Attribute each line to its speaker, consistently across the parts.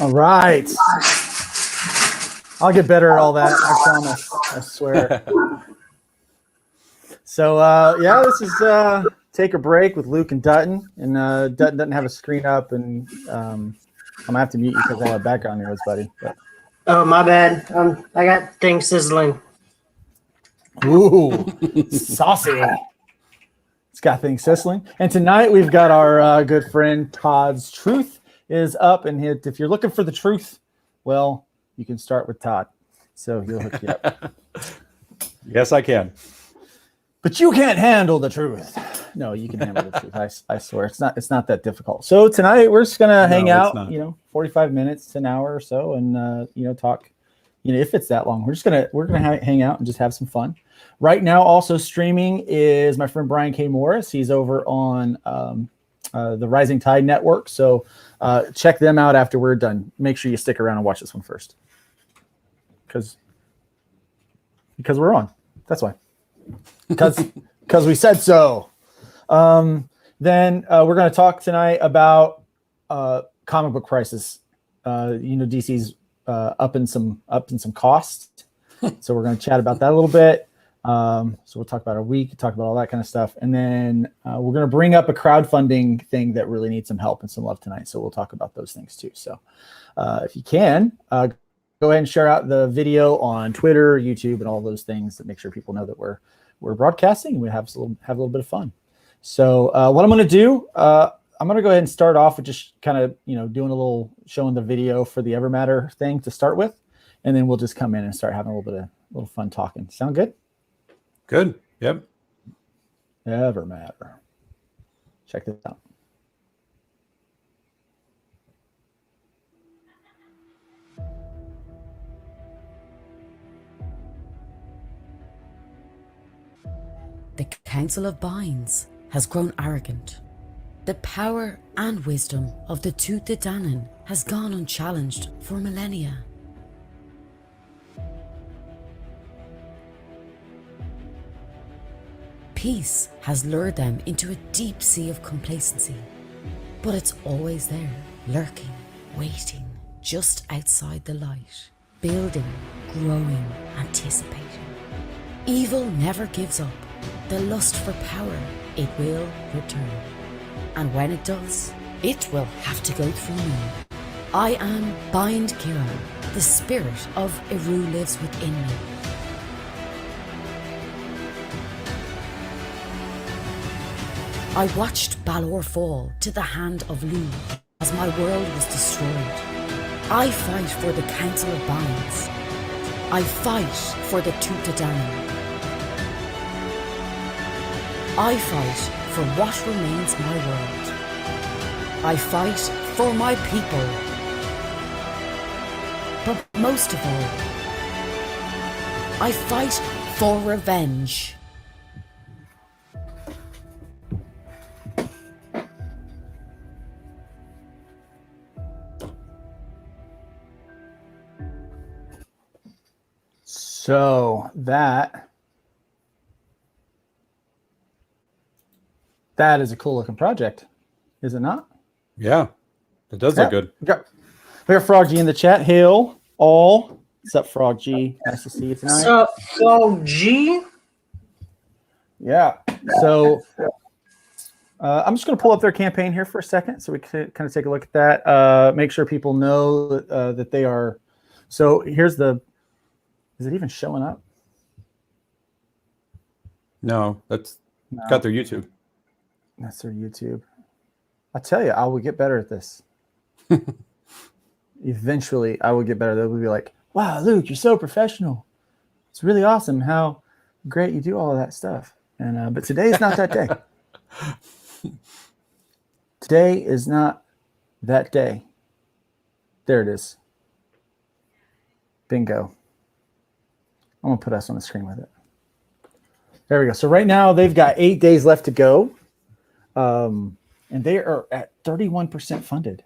Speaker 1: All right. I'll get better at all that. I promise. I swear. So, yeah, this is Take a Break with Luke and Dutton. And Dutton doesn't have a screen up, and I'm going to have to mute you because I have background noise, buddy. But.
Speaker 2: Oh, my bad. I got things sizzling.
Speaker 1: Ooh, saucy. It's got things sizzling. And tonight we've got our good friend Todd's Truth is up. And if you're looking for the truth, well, you can start with Todd. So he'll hook you up.
Speaker 3: Yes, I can.
Speaker 1: But you can't handle the truth. No, you can handle the truth. I swear, it's not that difficult. So tonight we're just gonna hang out, 45 minutes to an hour or so, and talk. If it's that long, we're gonna hang out and just have some fun. Right now, also streaming is my friend Brian K. Morris. He's over on the Rising Tide Network. So check them out after we're done. Make sure you stick around and watch this one first, because we're on. That's why. Because we said so. Then we're going to talk tonight about comic book prices. DC's upping some costs, so we're going to chat about that a little bit. So we'll talk about our week, talk about all that kind of stuff, and then we're going to bring up a crowdfunding thing that really needs some help and some love tonight. So we'll talk about those things too. So if you can, go ahead and share out the video on Twitter, YouTube, and all those things to make sure people know that we're broadcasting and we have a little bit of fun. So what I'm going to do, I'm going to go ahead and start off with just kind of, doing a little showing the video for the Evermatter thing to start with. And then we'll just come in and start having a little fun talking. Sound good?
Speaker 3: Good. Yep.
Speaker 1: Evermatter. Check this out.
Speaker 4: The Council of Binds has grown arrogant. The power and wisdom of the Dutton has gone unchallenged for millennia. Peace has lured them into a deep sea of complacency, but it's always there, lurking, waiting, just outside the light, building, growing, anticipating. Evil never gives up. The lust for power, it will return. And when it does, it will have to go through me. I am Bind Kira. The spirit of Eru lives within me. I watched Balor fall to the hand of Lu as my world was destroyed. I fight for the Council of Binds. I fight for the Dutton. I fight for what remains my world. I fight for my people. But most of all, I fight for revenge.
Speaker 1: So that is a cool looking project, is it not?
Speaker 3: Yeah, it does look good.
Speaker 1: We got Frog G in the chat. Hail all. What's up, Frog G? Nice to see you tonight.
Speaker 2: What's up, Frog G?
Speaker 1: Yeah. So I'm just going to pull up their campaign here for a second so we can kind of take a look at that. Make sure people know that they are. So here's is it even showing up?
Speaker 3: No, got their YouTube.
Speaker 1: That's their YouTube. I tell you, I will get better at this. Eventually, I will get better. They'll be like, wow, Luke, you're so professional. It's really awesome how great you do all of that stuff. And but today is not that day. Today is not that day. There it is. Bingo. I'm going to put us on the screen with it. There we go. So right now, they've got 8 days left to go. And they are at 31% funded.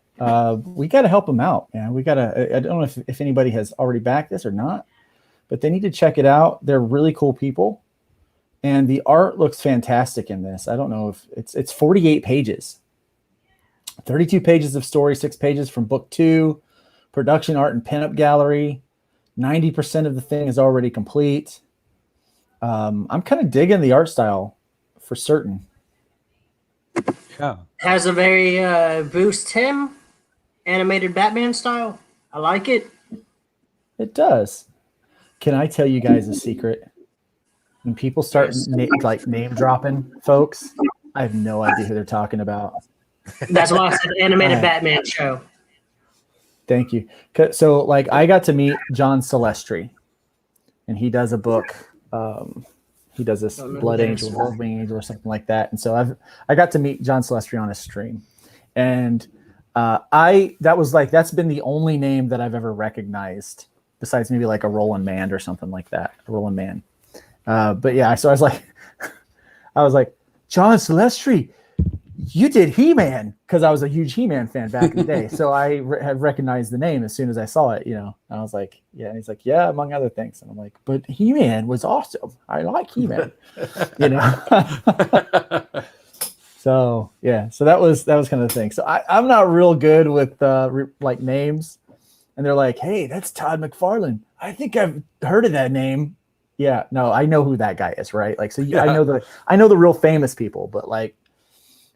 Speaker 1: We got to help them out, man. We got to, I don't know if anybody has already backed this or not, but they need to check it out. They're really cool people. And the art looks fantastic in this. I don't know if it's 48 pages, 32 pages of story, 6 pages from book 2, production art and pinup gallery. 90% of the thing is already complete. I'm kind of digging the art style for certain.
Speaker 3: Yeah.
Speaker 2: Has a very Bruce Timm animated Batman style. I like it.
Speaker 1: It does. Can I tell you guys a secret? When people start name dropping folks, I have no idea who they're talking about.
Speaker 2: That's why I said animated Batman show.
Speaker 1: Thank you. So like I got to meet John Celestri, and he does a book. He does this Blood Angel, Wolfwing Angel, or something like that. And so I got to meet John Celestri on a stream, and that's been the only name that I've ever recognized besides maybe like a Roland Mann or something like that. A Roland Mann. But yeah, so I was like, John Celestri, you did He-Man, because I was a huge He-Man fan back in the day. So I had recognized the name as soon as I saw it, And I was like, yeah. And he's like, yeah, among other things. And I'm like, but He-Man was awesome. I like He-Man, So yeah, so that was kind of the thing. So I'm not real good with like names, and they're like, hey, that's Todd McFarlane. I think I've heard of that name. Yeah, no, I know who that guy is, right? Like, so I know the real famous people, but like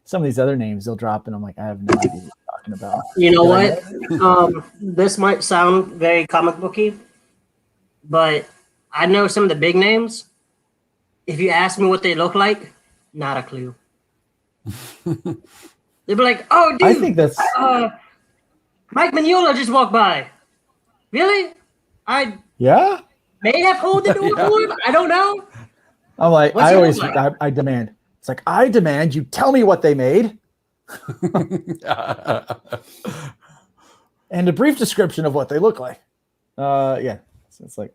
Speaker 1: some of these other names they'll drop, and I'm like, I have no idea what you're talking about.
Speaker 2: You know what? This might sound very comic booky, but I know some of the big names. If you ask me what they look like, not a clue. They'd be like, "Oh, dude,
Speaker 1: I think that's
Speaker 2: Mike Mignola just walked by." Really? I may have pulled the door for him. I don't know.
Speaker 1: I'm like,
Speaker 2: What's
Speaker 1: I demand. It's like, I demand you tell me what they made. And a brief description of what they look like. Yeah. So it's like,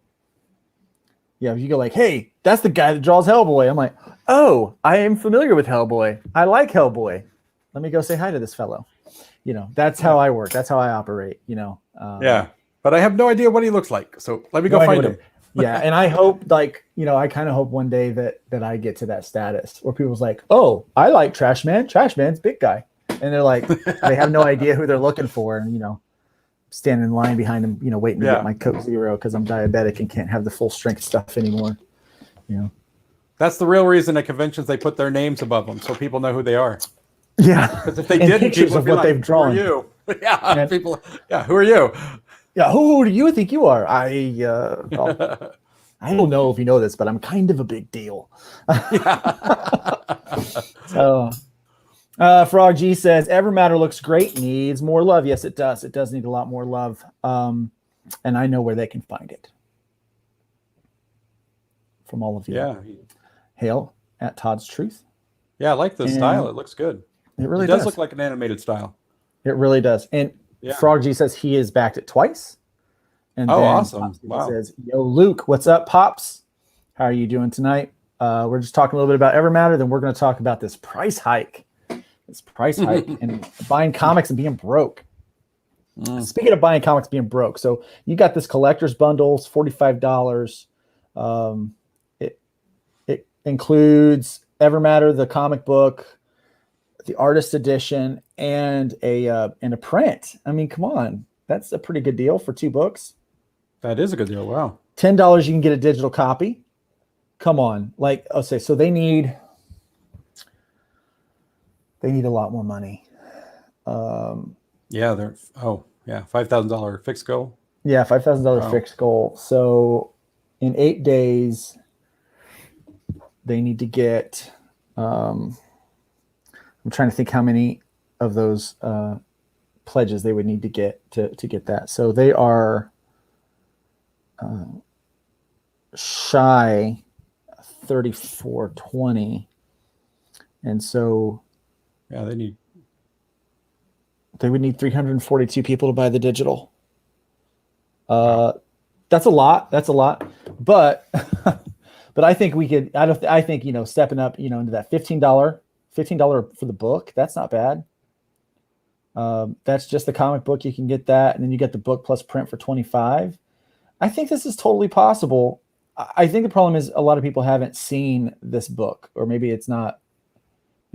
Speaker 1: yeah, if you go like, hey, that's the guy that draws Hellboy. I'm like, oh, I am familiar with Hellboy. I like Hellboy. Let me go say hi to this fellow. That's how I work. That's how I operate,
Speaker 3: Yeah. But I have no idea what he looks like. So let me go find him.
Speaker 1: Yeah. And I hope I kind of hope one day that I get to that status where people's like, oh, I like Trash Man. Trash Man's big guy. And they're like, they have no idea who they're looking for. And, standing in line behind them, waiting to get my Coke Zero because I'm diabetic and can't have the full strength stuff anymore.
Speaker 3: That's the real reason at conventions they put their names above them so people know who they are.
Speaker 1: Yeah.
Speaker 3: Because if they didn't,
Speaker 1: pictures
Speaker 3: people
Speaker 1: of
Speaker 3: would be
Speaker 1: what
Speaker 3: like,
Speaker 1: they've drawn.
Speaker 3: Who are you? Yeah. People. Yeah. Who are you?
Speaker 1: Yeah. Who do you think you are? I don't know if you know this, but I'm kind of a big deal. So, Frog G says, Evermatter looks great, needs more love. Yes, it does. It does need a lot more love. And I know where they can find it. From all of you.
Speaker 3: Yeah.
Speaker 1: Hail at Todd's Truth.
Speaker 3: Yeah, I like the style. It looks good.
Speaker 1: It really
Speaker 3: does look like an animated style.
Speaker 1: It really does. And Frog G says he is backed it twice. And
Speaker 3: awesome. Wow.
Speaker 1: Says, yo, Luke, what's up, Pops? How are you doing tonight? We're just talking a little bit about Evermatter. Then we're going to talk about this price hike. And buying comics and being broke. Speaking of buying comics, being broke. So you got this collector's bundles, $45. It includes Evermatter, the comic book, the artist edition, and a print. I mean, come on. That's a pretty good deal for 2 books.
Speaker 3: That is a good deal. Wow.
Speaker 1: $10, you can get a digital copy. Come on. Like, I'll say, so they need a lot more money.
Speaker 3: $5,000 fixed goal.
Speaker 1: Yeah, $5,000 fixed goal. So in 8 days, they need to get, I'm trying to think how many of those pledges they would need to get to get that. So they are shy 3420. And so they would need 342 people to buy the digital. That's a lot. But but I think we could. I think stepping up into that $15 for the book. That's not bad. That's just the comic book. You can get that, and then you get the book plus print for $25. I think this is totally possible. I think the problem is a lot of people haven't seen this book, or maybe it's not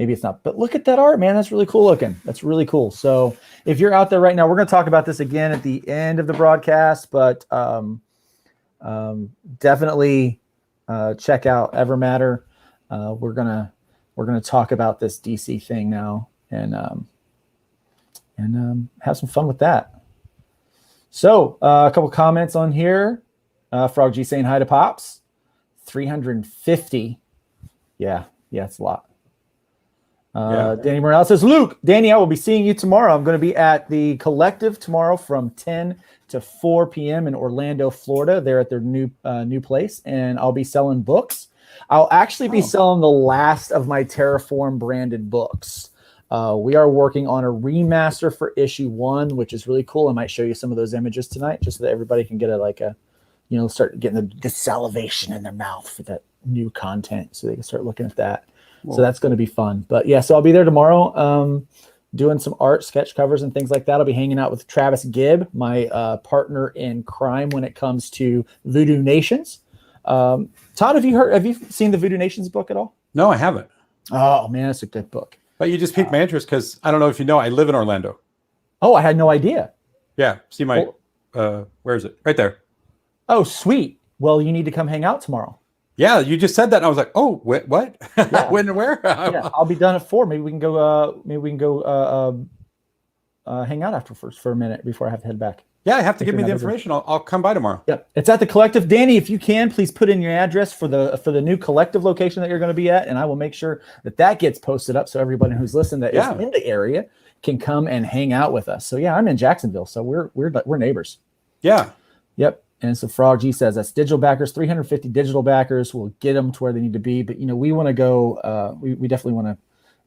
Speaker 1: maybe it's not. But look at that art, man. That's really cool looking. That's really cool. So if you're out there right now, we're going to talk about this again at the end of the broadcast, but definitely check out Evermatter. We're gonna talk about this DC thing now and have some fun with that. So a couple comments on here. Frog G saying hi to Pops. 350. Yeah, it's a lot. Danny Morales says, Luke, Danny, I will be seeing you tomorrow. I'm going to be at the Collective tomorrow from 10 to 4 p.m. in Orlando, Florida. They're at their new place, and I'll be selling books. I'll actually be selling the last of my Terraform branded books. We are working on a remaster for issue 1, which is really cool. I might show you some of those images tonight just so that everybody can get start getting the salivation in their mouth for that new content so they can start looking at that. Whoa. So that's going to be fun. But yeah, so I'll be there tomorrow doing some art, sketch covers and things like that. I'll be hanging out with Travis Gibb, my partner in crime when it comes to Voodoo Nations. Todd, have you seen the Voodoo Nations book at all?
Speaker 3: No, I haven't.
Speaker 1: Oh man, it's a good book.
Speaker 3: But you just piqued my interest because I don't know if you know, I live in Orlando.
Speaker 1: Oh, I had no idea.
Speaker 3: Yeah. See my, where is it? Right there.
Speaker 1: Oh, sweet. Well, you need to come hang out tomorrow.
Speaker 3: Yeah, you just said that, and I was like, "Oh, what?
Speaker 1: Yeah.
Speaker 3: When and where?"
Speaker 1: Yeah, I'll be done at 4. Maybe we can go. Hang out after first for a minute before I have to head back.
Speaker 3: Yeah, I have to give me the information. I'll come by tomorrow.
Speaker 1: Yeah, it's at the Collective. Danny, if you can, please put in your address for the new Collective location that you're going to be at, and I will make sure that gets posted up so everybody who's listening that is in the area can come and hang out with us. So yeah, I'm in Jacksonville, so we're neighbors.
Speaker 3: Yeah.
Speaker 1: Yep. And so Frog G says that's digital backers, 350 digital backers. We'll get them to where they need to be. But, we want to go. We definitely want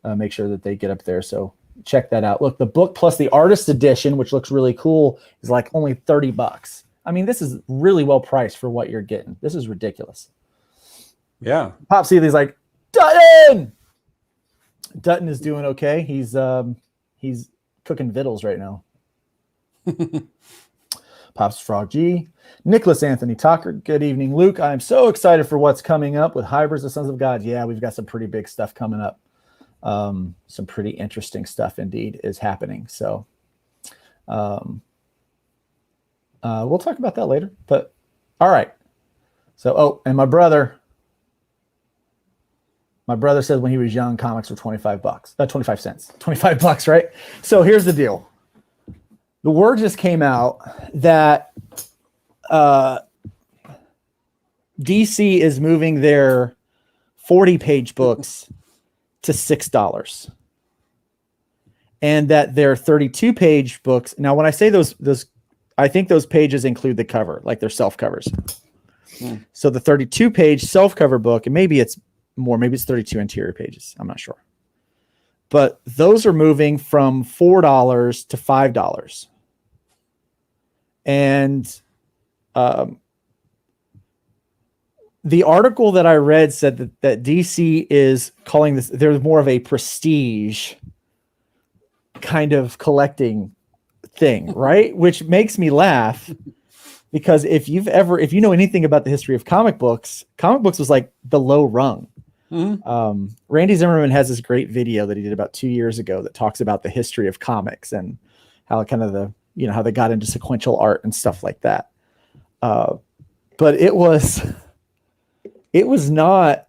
Speaker 1: to make sure that they get up there. So check that out. Look, the book plus the artist edition, which looks really cool, is like only $30. I mean, this is really well priced for what you're getting. This is ridiculous.
Speaker 3: Yeah.
Speaker 1: Pop Seeley's like, Dutton! Dutton is doing okay. He's cooking vittles right now. Pops Frog G. Nicholas Anthony Tucker. Good evening, Luke. I'm so excited for what's coming up with Hybrids of Sons of God. Yeah, we've got some pretty big stuff coming up. Some pretty interesting stuff indeed is happening. So we'll talk about that later. But all right. So, and my brother said when he was young, comics were $25. 25 cents. $25, right? So here's the deal. The word just came out that DC is moving their 40-page books to $6, and that their 32-page books. Now, when I say those, I think those pages include the cover, like they're self covers. So the 32-page self cover book, and maybe it's more, maybe it's 32 interior pages. I'm not sure, but those are moving from $4 to $5. And the article that I read said that DC is calling this, there's more of a prestige kind of collecting thing, right? Which makes me laugh because if you know anything about the history of comic books was like the low rung. Mm-hmm. Randy Zimmerman has this great video that he did about 2 years ago that talks about the history of comics and how kind of how they got into sequential art and stuff like that. But it was not,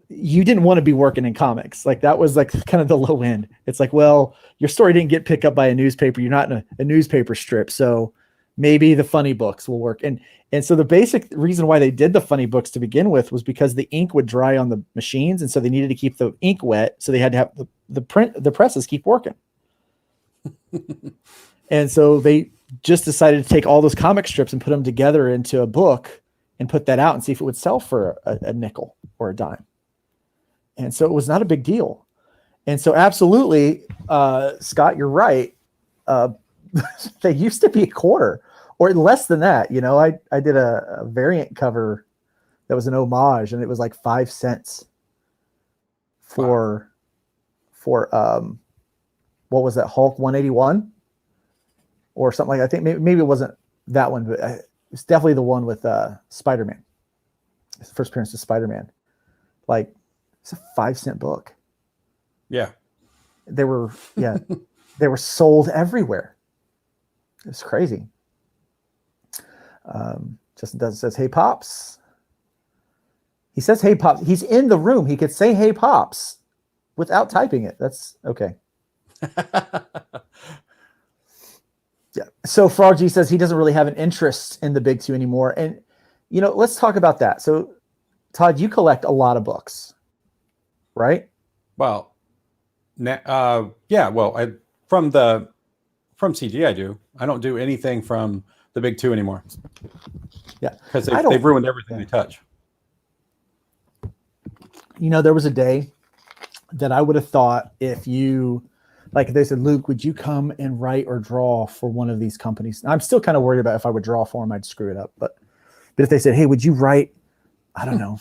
Speaker 1: you didn't want to be working in comics. Like that was like kind of the low end. It's like, well, your story didn't get picked up by a newspaper. You're not in a newspaper strip. So maybe the funny books will work. And so the basic reason why they did the funny books to begin with was because the ink would dry on the machines. And so they needed to keep the ink wet. So they had to have the presses keep working. And so they just decided to take all those comic strips and put them together into a book and put that out and see if it would sell for a nickel or a dime. And so it was not a big deal. And so absolutely, Scott, you're right. They used to be a quarter or less than that. I did a variant cover that was an homage, and it was like 5 cents for what was that, Hulk 181 or something like that. I think maybe it wasn't that one, but it's definitely the one with Spider-Man. It's the first appearance of Spider-Man. Like, it's a 5 cent book.
Speaker 3: Yeah.
Speaker 1: They were they were sold everywhere. It's crazy. Justin Dutton says, "Hey Pops." He says, "Hey Pops." He's in the room. He could say, "Hey Pops," without typing it. That's okay. Yeah. So Frog G says he doesn't really have an interest in the big two anymore. And, let's talk about that. So, Todd, you collect a lot of books, right?
Speaker 3: Well, yeah. Well, from CG, I do. I don't do anything from the big two anymore.
Speaker 1: Yeah,
Speaker 3: because they've ruined everything they touch.
Speaker 1: There was a day that I would have thought if you, like, they said, "Luke, would you come and write or draw for one of these companies?" I'm still kind of worried about if I would draw for them, I'd screw it up. But if they said, "Hey, would you write, I don't know,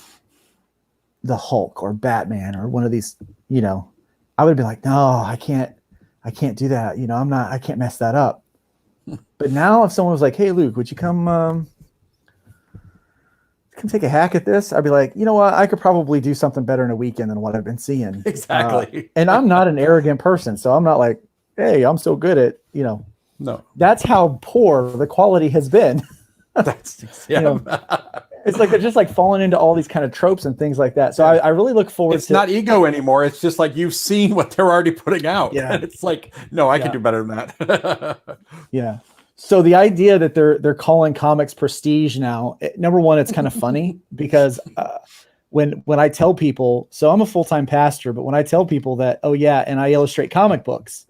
Speaker 1: the Hulk or Batman or one of these," I would be like, "No, I can't do that. I can't mess that up." But now if someone was like, "Hey, Luke, would you come take a hack at this?" I'd be like, "You know what? I could probably do something better in a weekend than what I've been seeing."
Speaker 3: Exactly.
Speaker 1: And I'm not an arrogant person, so I'm not like, "Hey, I'm so good at,"
Speaker 3: No.
Speaker 1: That's how poor the quality has been.
Speaker 3: That's
Speaker 1: it's like they're just like falling into all these kind of tropes and things like that. So I really look forward
Speaker 3: it's not ego anymore. It's just like you've seen what they're already putting out.
Speaker 1: Yeah.
Speaker 3: And it's like, no, I can do better than that.
Speaker 1: Yeah. So the idea that they're calling comics prestige now, number one, it's kind of funny because when I tell people, so I'm a full-time pastor, but when I tell people that, "Oh yeah, and I illustrate comic books,"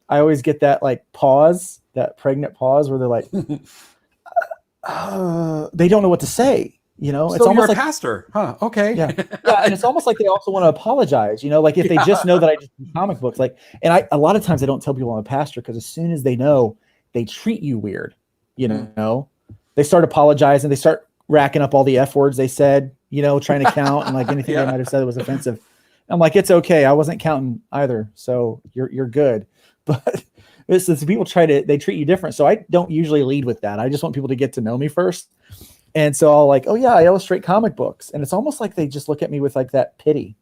Speaker 1: I always get that like pause, that pregnant pause where they're like, they don't know what to say.
Speaker 3: So
Speaker 1: it's almost
Speaker 3: you're a
Speaker 1: like
Speaker 3: pastor, huh? Okay.
Speaker 1: Yeah, and it's almost like they also want to apologize. Like if they just know that I just do comic books, like, and a lot of times I don't tell people I'm a pastor because as soon as they know, they treat you weird. They start apologizing, they start racking up all the F words they said, trying to count and like anything they might have said that was offensive. I'm like, it's okay, I wasn't counting either, so you're good. But it's people they treat you different. So I don't usually lead with that. I just want people to get to know me first. And so I'll like, "Oh yeah, I illustrate comic books." And it's almost like they just look at me with like that pity.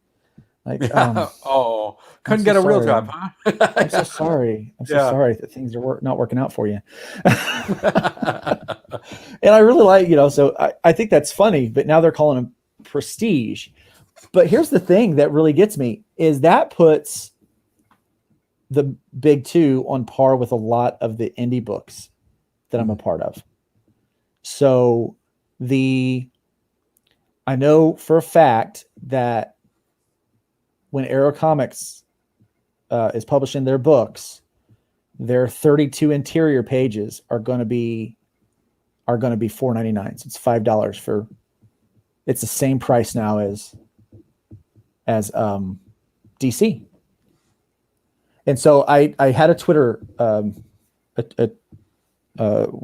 Speaker 1: Like,
Speaker 3: couldn't get a real job, huh?
Speaker 1: I'm so sorry. I'm so sorry that things are not working out for you. And I really like, so I think that's funny, but now they're calling them prestige. But here's the thing that really gets me is that puts the big two on par with a lot of the indie books that I'm a part of. So I know for a fact that when Arrow Comics is publishing their books, their 32 interior pages are going to be $4.99. So it's $5 for. It's the same price now as DC. And so I had a Twitter what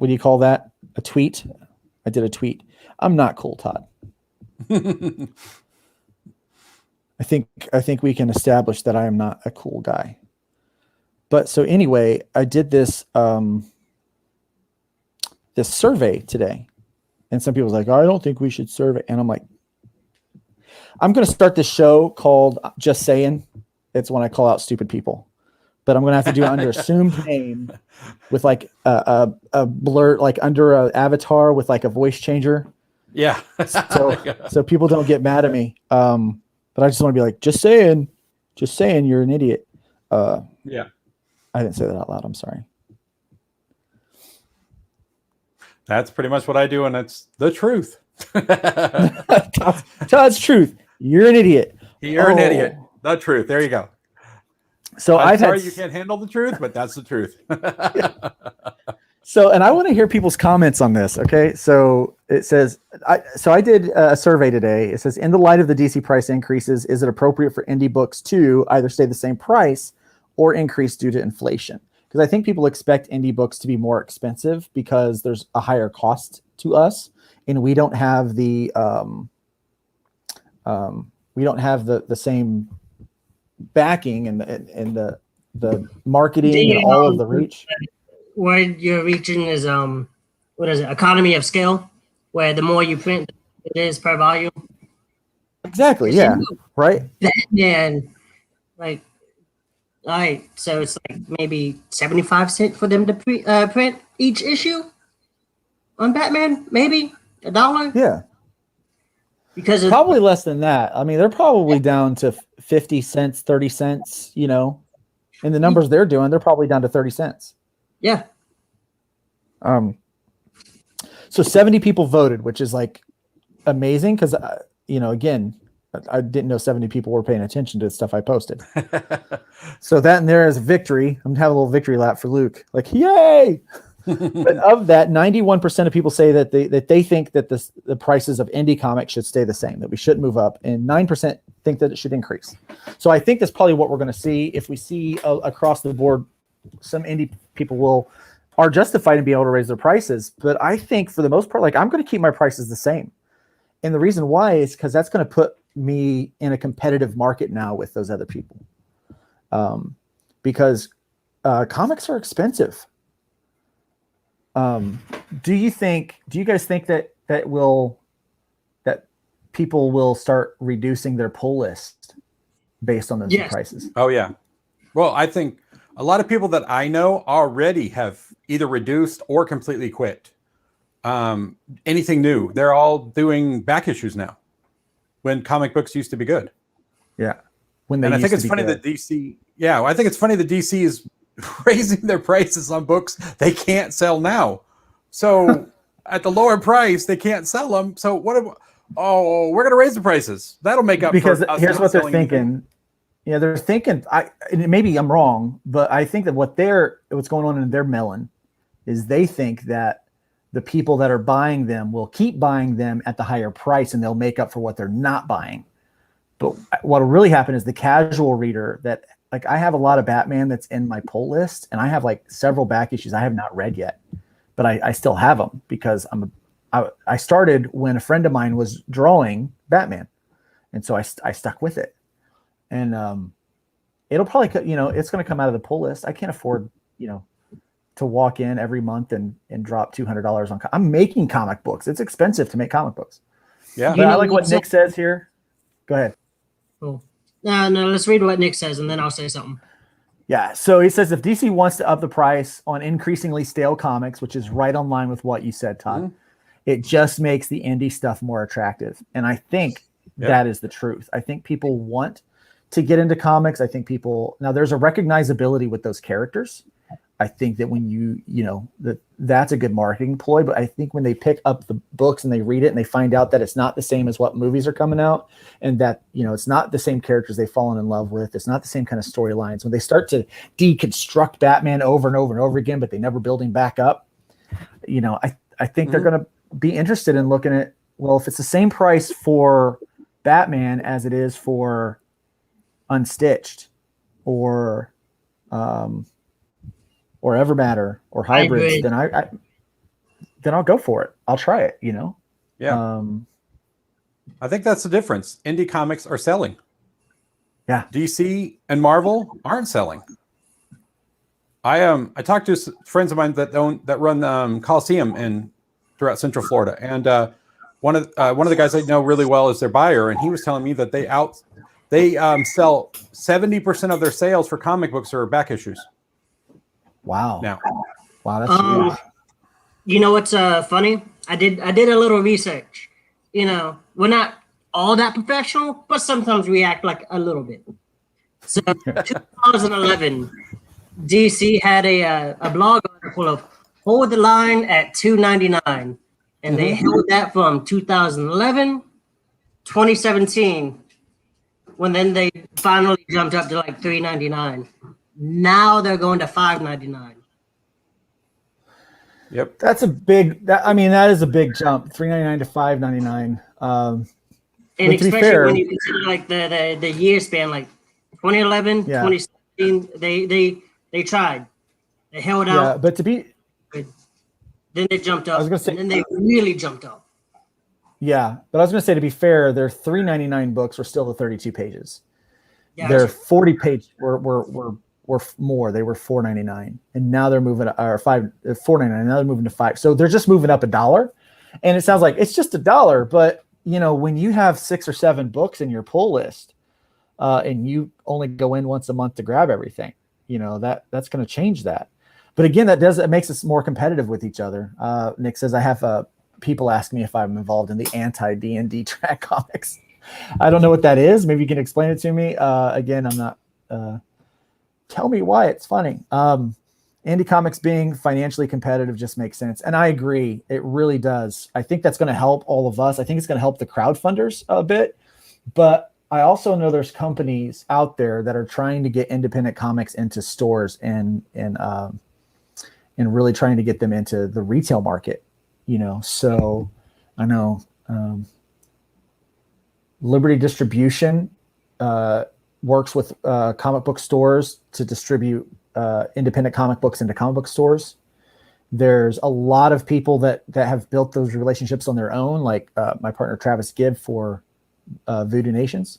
Speaker 1: do you call that? A tweet. I did a tweet. I'm not cool, Todd. I think we can establish that I am not a cool guy. But so anyway, I did this this survey today, and some people was like, "Oh, I don't think we should survey," and I'm like, I'm going to start this show called Just Saying. It's when I call out stupid people, but I'm going to have to do it under assumed name with like a blur, like under an avatar with like a voice changer.
Speaker 3: Yeah.
Speaker 1: So people don't get mad at me. But I just want to be like, just saying, you're an idiot.
Speaker 3: Yeah.
Speaker 1: I didn't say that out loud. I'm sorry.
Speaker 3: That's pretty much what I do, and it's the truth.
Speaker 1: Todd's truth. You're an idiot.
Speaker 3: You're an idiot. The truth. There you go.
Speaker 1: So
Speaker 3: I'm sorry you can't handle the truth, but that's the truth.
Speaker 1: So, and I want to hear people's comments on this. Okay. So it says, I did a survey today. It says, in the light of the DC price increases, is it appropriate for indie books to either stay the same price or increase due to inflation? Because I think people expect indie books to be more expensive because there's a higher cost to us, and we don't have the same backing and the marketing and all of the reach.
Speaker 2: Where you're reaching is what is it? Economy of scale, where the more you print, it is per volume.
Speaker 1: Exactly. Yeah. Right.
Speaker 2: Batman Like, all right, so it's like maybe 75 cents for them to print each issue on Batman, maybe $1.
Speaker 1: Yeah.
Speaker 2: Because
Speaker 1: Probably less than that. I mean, they're probably down to 50 cents, 30 cents, you know, and the numbers they're doing, they're probably down to 30 cents.
Speaker 2: Yeah.
Speaker 1: So 70 people voted, which is like amazing. Cause you know, again, I didn't know 70 people were paying attention to the stuff I posted. So that and there is a victory. I'm gonna have a little victory lap for Luke. Like, yay. But of that, 91% of people say that they think that the prices of indie comics should stay the same, that we shouldn't move up, and 9% think that it should increase. So I think that's probably what we're going to see. If we see across the board, some indie people are justified in being able to raise their prices. But I think for the most part, like, I'm going to keep my prices the same. And the reason why is because that's going to put me in a competitive market now with those other people. Because comics are expensive. Do you guys think that people will start reducing their pull list based on those
Speaker 2: Yes.
Speaker 1: prices?
Speaker 3: Oh yeah. Well, I think a lot of people that I know already have either reduced or completely quit. Anything new, they're all doing back issues now when comic books used to be good.
Speaker 1: Yeah.
Speaker 3: And I think it's funny that DC, I think it's funny that DC is raising their prices on books they can't sell now. So at the lower price, they can't sell them. So we're going to raise the prices. That'll make up
Speaker 1: because
Speaker 3: for us
Speaker 1: here's
Speaker 3: not
Speaker 1: what they're
Speaker 3: selling
Speaker 1: thinking.
Speaker 3: anything.
Speaker 1: Yeah, they're thinking. Maybe I'm wrong, but I think that what's going on in their melon is they think that the people that are buying them will keep buying them at the higher price, and they'll make up for what they're not buying. But what will really happen is the casual reader that. Like, I have a lot of Batman that's in my pull list, and I have like several back issues I have not read yet, but I still have them because I started when a friend of mine was drawing Batman, and so I stuck with it, and it'll probably it's going to come out of the pull list. I can't afford to walk in every month and drop $200 on. I'm making comic books. It's expensive to make comic books.
Speaker 3: Yeah,
Speaker 1: but I like what Nick says here. Go ahead.
Speaker 2: Cool. No, let's read what Nick says, and then I'll say something.
Speaker 1: Yeah, so he says if DC wants to up the price on increasingly stale comics, which is right on line with what you said, Todd, it just makes the indie stuff more attractive. And I think that is the truth. I think people want to get into comics. I think now there's a recognizability with those characters. I think that when that's a good marketing ploy, but I think when they pick up the books and they read it and they find out that it's not the same as what movies are coming out, and that, it's not the same characters they've fallen in love with. It's not the same kind of storylines. When they start to deconstruct Batman over and over and over again, but they never build him back up, I think they're going to be interested in looking at, well, if it's the same price for Batman as it is for Unstitched or Evermatter or hybrids, then I'll go for it. I'll try it,
Speaker 3: Yeah. I think that's the difference. Indie comics are selling.
Speaker 1: Yeah.
Speaker 3: DC and Marvel aren't selling. I talked to friends of mine that run Coliseum throughout Central Florida, and one of the guys I know really well is their buyer, and he was telling me that they sell 70% of their sales for comic books or back issues.
Speaker 1: Wow.
Speaker 3: Now.
Speaker 1: Wow, that's huge.
Speaker 2: You know what's funny? I did a little research. We're not all that professional, but sometimes we act like a little bit. So 2011, DC had a blog article of hold the line at $2.99, and they held that from 2011, 2017, when then they finally jumped up to like $3.99. Now they're going to $5.99.
Speaker 3: Yep,
Speaker 1: that is a big jump, $3.99 to $5.99.
Speaker 2: And especially when you consider like the year span, like 2011, 2016, they tried, they held out.
Speaker 1: Yeah, but
Speaker 2: then they jumped up.
Speaker 1: I was gonna say,
Speaker 2: and then they really jumped up.
Speaker 1: Yeah, but I was going to say, to be fair, their $3.99 books were still the 32 pages.
Speaker 2: Yeah,
Speaker 1: their 40 page were more. They were $4.99, and now they're moving $4.99. Now they're moving to $5. So they're just moving up $1. And it sounds like it's just $1, but when you have 6 or 7 books in your pull list, and you only go in once a month to grab everything. That's going to change that. But again, it makes us more competitive with each other. Nick says, I have people ask me if I'm involved in the anti-D&D track comics. I don't know what that is. Maybe you can explain it to me. Again, I'm not. Tell me why it's funny. Indie comics being financially competitive just makes sense. And I agree. It really does. I think that's going to help all of us. I think it's going to help the crowdfunders a bit. But I also know there's companies out there that are trying to get independent comics into stores and really trying to get them into the retail market. So I know Liberty Distribution works with comic book stores to distribute independent comic books into comic book stores. There's a lot of people that have built those relationships on their own, like my partner Travis Gibb for Voodoo Nations.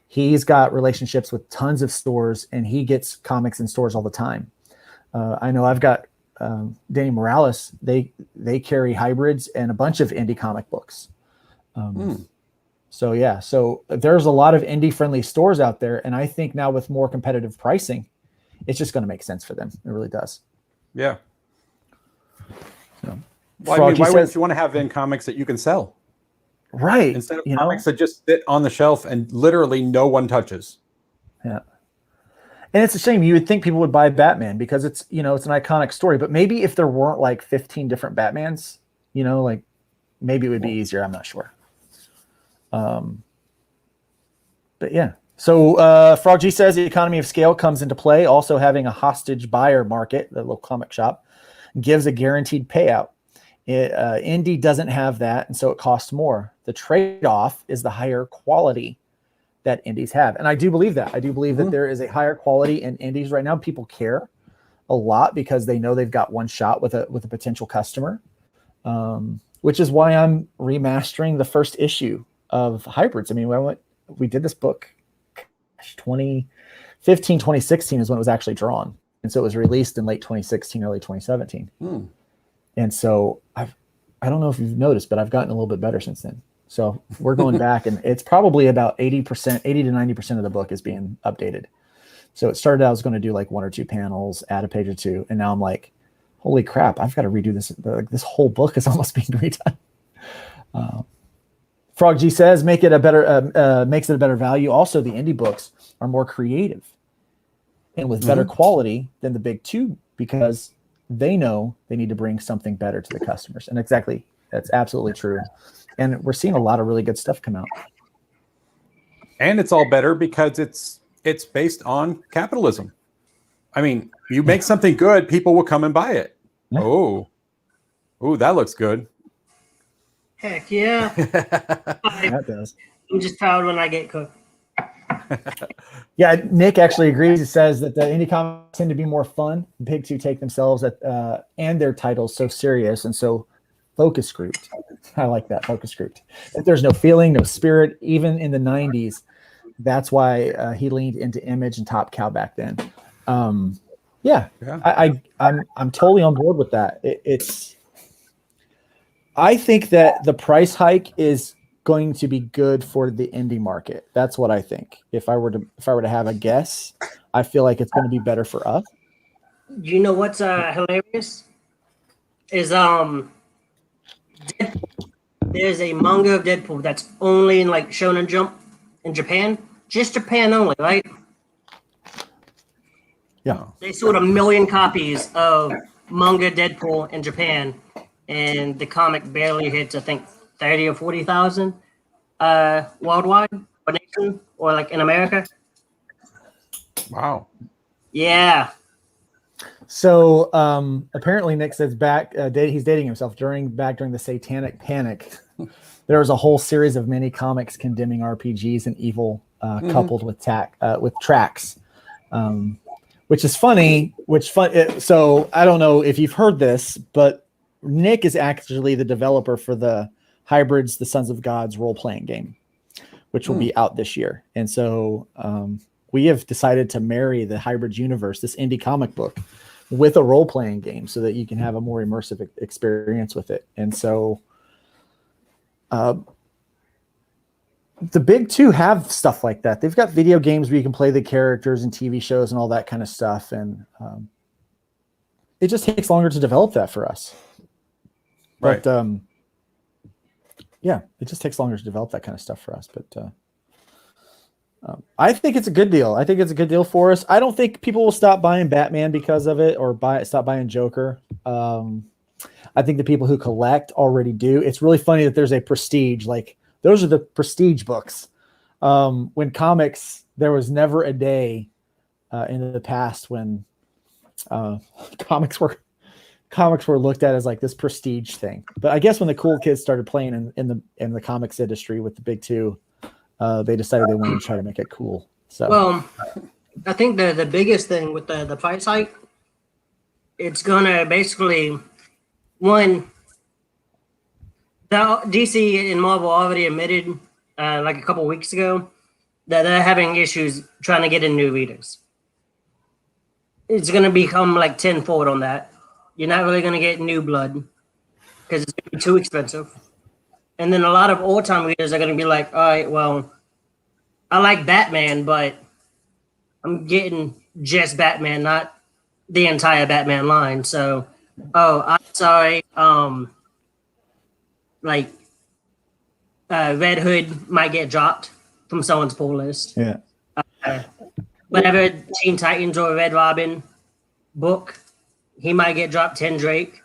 Speaker 1: He's got relationships with tons of stores, and he gets comics in stores all the time. I know I've got Danny Morales. They carry hybrids and a bunch of indie comic books. So yeah, so there's a lot of indie friendly stores out there, and I think now with more competitive pricing, it's just going to make sense for them. It really does.
Speaker 3: Yeah.
Speaker 1: So,
Speaker 3: well, I mean, why wouldn't you want to have in comics that you can sell?
Speaker 1: Right.
Speaker 3: Instead of comics that just sit on the shelf and literally no one touches.
Speaker 1: Yeah. And it's a shame. You would think people would buy Batman because it's an iconic story, but maybe if there weren't like 15 different Batmans, like maybe it would be easier. I'm not sure. But yeah. So Frog G says the economy of scale comes into play. Also having a hostage buyer market, the little comic shop, gives a guaranteed payout. Indie doesn't have that, and so it costs more. The trade-off is the higher quality that indies have. And I do believe that. I do believe that there is a higher quality in indies right now. People care a lot because they know they've got one shot with a potential customer, which is why I'm remastering the first issue of Hybrids. I mean, we did this book 2015, 2016 is when it was actually drawn. And so it was released in late 2016, early 2017. And so I don't know if you've noticed, but I've gotten a little bit better since then. So we're going back, and it's probably about 80 to 90% of the book is being updated. So it started out, I was going to do like 1 or 2 panels, add a page or 2. And now I'm like, holy crap, I've got to redo this. This whole book is almost being redone. Frog G says, makes it a better value. Also, the indie books are more creative and with better quality than the big 2 because they know they need to bring something better to the customers. And exactly, that's absolutely true. And we're seeing a lot of really good stuff come out.
Speaker 3: And it's all better because it's based on capitalism. I mean, you make something good, people will come and buy it. Yeah. Oh, that looks good.
Speaker 2: Heck yeah.
Speaker 1: That does.
Speaker 2: I'm just proud when I get cooked.
Speaker 1: Yeah, Nick actually agrees. He says that the indie comics tend to be more fun. The big 2 take themselves and their titles so serious and so focus grouped. I like that, focus grouped. If there's no feeling, no spirit, even in the 90s, that's why he leaned into Image and Top Cow back then. I'm totally on board with that. I think that the price hike is going to be good for the indie market. That's what I think. If I were to have a guess, I feel like it's going to be better for us.
Speaker 2: You know what's hilarious? Is Deadpool. There's a manga of Deadpool that's only in like Shonen Jump in Japan. Just Japan only, right?
Speaker 1: Yeah.
Speaker 2: They sold 1 million copies of manga Deadpool in Japan, and the comic barely hits, I think, 30 or 40,000 worldwide or nation or like in America.
Speaker 3: Wow.
Speaker 2: Yeah.
Speaker 1: So apparently Nick says he's dating himself during the Satanic Panic. There was a whole series of mini comics condemning RPGs and evil coupled with tracks, which is funny. So I don't know if you've heard this, but Nick is actually the developer for the Hybrids, the Sons of Gods role-playing game, which will be out this year. And so we have decided to marry the Hybrids universe, this indie comic book, with a role-playing game so that you can have a more immersive experience with it. And so the big two have stuff like that. They've got video games where you can play the characters and TV shows and all that kind of stuff. And it just takes longer to develop that for us.
Speaker 3: Right.
Speaker 1: But yeah, it just takes longer to develop that kind of stuff for us. But I think it's a good deal. I think it's a good deal for us. I don't think people will stop buying Batman because of it or stop buying Joker. I think the people who collect already do. It's really funny that there's a prestige, like those are the prestige books. When comics, there was never a day in the past when comics were looked at as like this prestige thing. But I guess when the cool kids started playing in the comics industry with the big two, they decided they wanted to try to make it cool. So,
Speaker 2: well, I think the biggest thing with the price hike, it's gonna basically the DC and Marvel already admitted like a couple weeks ago that they're having issues trying to get in new readers. It's gonna become like tenfold on that. You're not really gonna get new blood because it's gonna be too expensive. And then a lot of old-time readers are going to be like, all right, well, I like Batman, but I'm getting just Batman, not the entire Batman line. So, I'm sorry. Red Hood might get dropped from someone's pull list.
Speaker 1: yeah.
Speaker 2: Whenever Teen Titans or Red Robin book, he might get dropped. Tim Drake.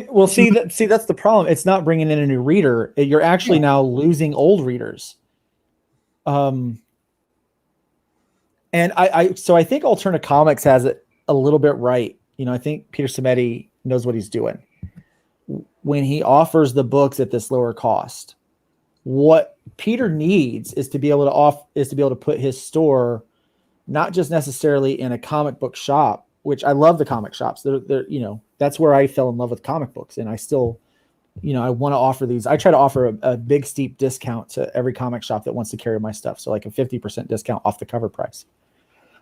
Speaker 1: Well, see that's the problem. It's not bringing in a new reader. You're actually now losing old readers. And I think Alterna Comics has it a little bit right. You know, I think Peter Simeti knows what he's doing when he offers the books at this lower cost. What Peter needs is to be able to put his store not just necessarily in a comic book shop, which I love the comic shops. They're that's where I fell in love with comic books. And I still, I want to offer these. I try to offer a big, steep discount to every comic shop that wants to carry my stuff. So like a 50% discount off the cover price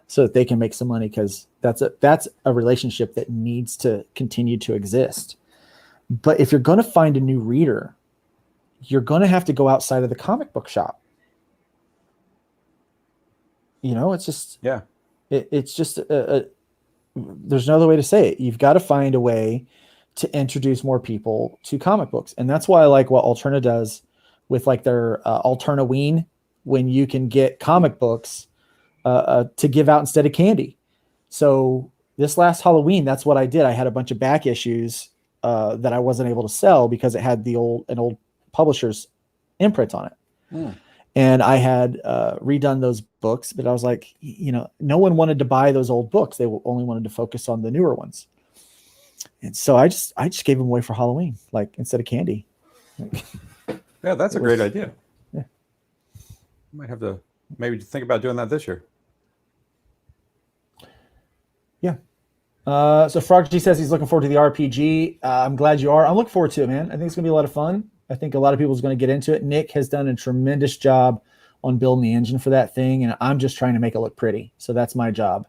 Speaker 1: so that they can make some money. Cause that's a relationship that needs to continue to exist. But if you're going to find a new reader, you're going to have to go outside of the comic book shop. It's just, it's just there's no other way to say it. You've got to find a way to introduce more people to comic books. And that's why I like what Alterna does with like their Alternaween, when you can get comic books to give out instead of candy. So this last Halloween, that's what I did. I had a bunch of back issues that I wasn't able to sell because it had an old publisher's imprint on it. And I had redone those books, but I was like, no one wanted to buy those old books. They only wanted to focus on the newer ones. And so I just gave them away for Halloween, like instead of candy.
Speaker 3: Yeah, that's a great idea.
Speaker 1: Yeah.
Speaker 3: You might have to maybe think about doing that this year.
Speaker 1: Yeah. So Frog G says he's looking forward to the RPG. I'm glad you are. I'm looking forward to it, man. I think it's going to be a lot of fun. I think a lot of people is going to get into it. Nick has done a tremendous job on building the engine for that thing, and I'm just trying to make it look pretty. So that's my job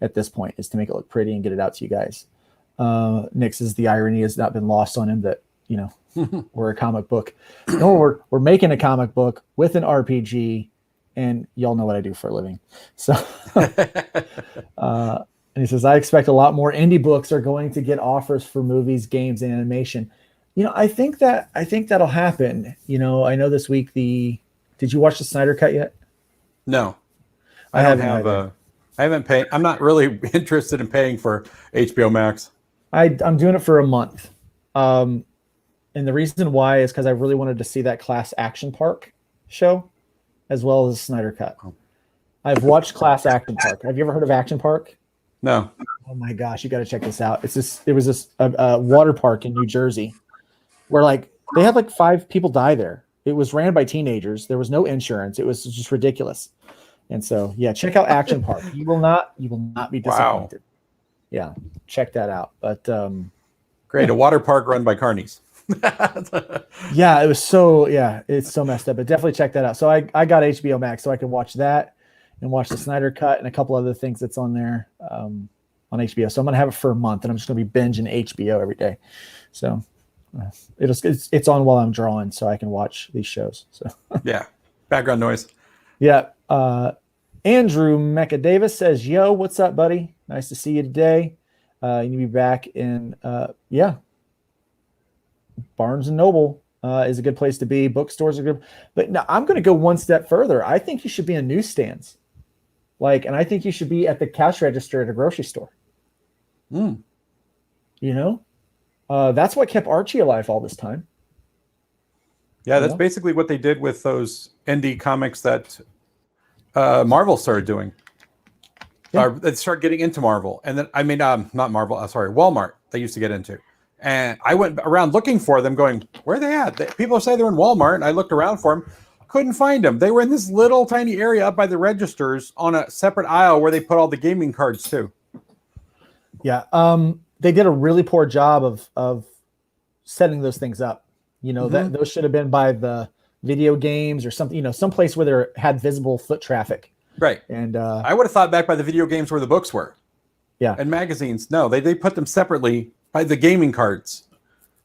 Speaker 1: at this point, is to make it look pretty and get it out to you guys. Nick's is the irony has not been lost on him that, we're a comic book. No, we're making a comic book with an RPG, and y'all know what I do for a living. So, and he says, I expect a lot more indie books are going to get offers for movies, games, and animation. I think that'll happen. I know this week did you watch the Snyder Cut yet?
Speaker 3: No, I haven't paid. I'm not really interested in paying for HBO Max.
Speaker 1: I'm doing it for a month. And the reason why is because I really wanted to see that Class Action Park show as well as Snyder Cut. I've watched Class Action Park. Have you ever heard of Action Park?
Speaker 3: No.
Speaker 1: Oh my gosh, you got to check this out. It was this water park in New Jersey where they had 5 people die there. It was ran by teenagers. There was no insurance. It was just ridiculous. And so, yeah, check out Action Park. You will not be disappointed. Wow. Yeah, check that out. But
Speaker 3: great, a water park run by carnies.
Speaker 1: Yeah, it's so messed up. But definitely check that out. So I got HBO Max so I can watch that and watch the Snyder Cut and a couple other things that's on there on HBO. So I'm gonna have it for a month, and I'm just gonna be binging HBO every day. So It's on while I'm drawing, so I can watch these shows. So
Speaker 3: Yeah, background noise.
Speaker 1: yeah. Andrew Mecca Davis says, "Yo, what's up, buddy? Nice to see you today. You need to be back in Barnes and Noble is a good place to be. Bookstores are good, but now I'm going to go one step further. I think you should be in newsstands, and I think you should be at the cash register at a grocery store. You know, that's what kept Archie alive all this time.
Speaker 3: Yeah, that's basically what they did with those indie comics that Marvel started doing. They started getting into Marvel, and then not Marvel. Sorry, Walmart. They used to get into, and I went around looking for them, going, "Where are they at?" People say they're in Walmart, and I looked around for them, couldn't find them. They were in this little tiny area up by the registers on a separate aisle where they put all the gaming cards too.
Speaker 1: Yeah, they did a really poor job of setting those things up. You know, that those should have been by the video games or something. You know, someplace where there had visible foot traffic.
Speaker 3: Right.
Speaker 1: And
Speaker 3: I would have thought back by the video games where the books were.
Speaker 1: Yeah.
Speaker 3: And magazines. No, they put them separately by the gaming cards.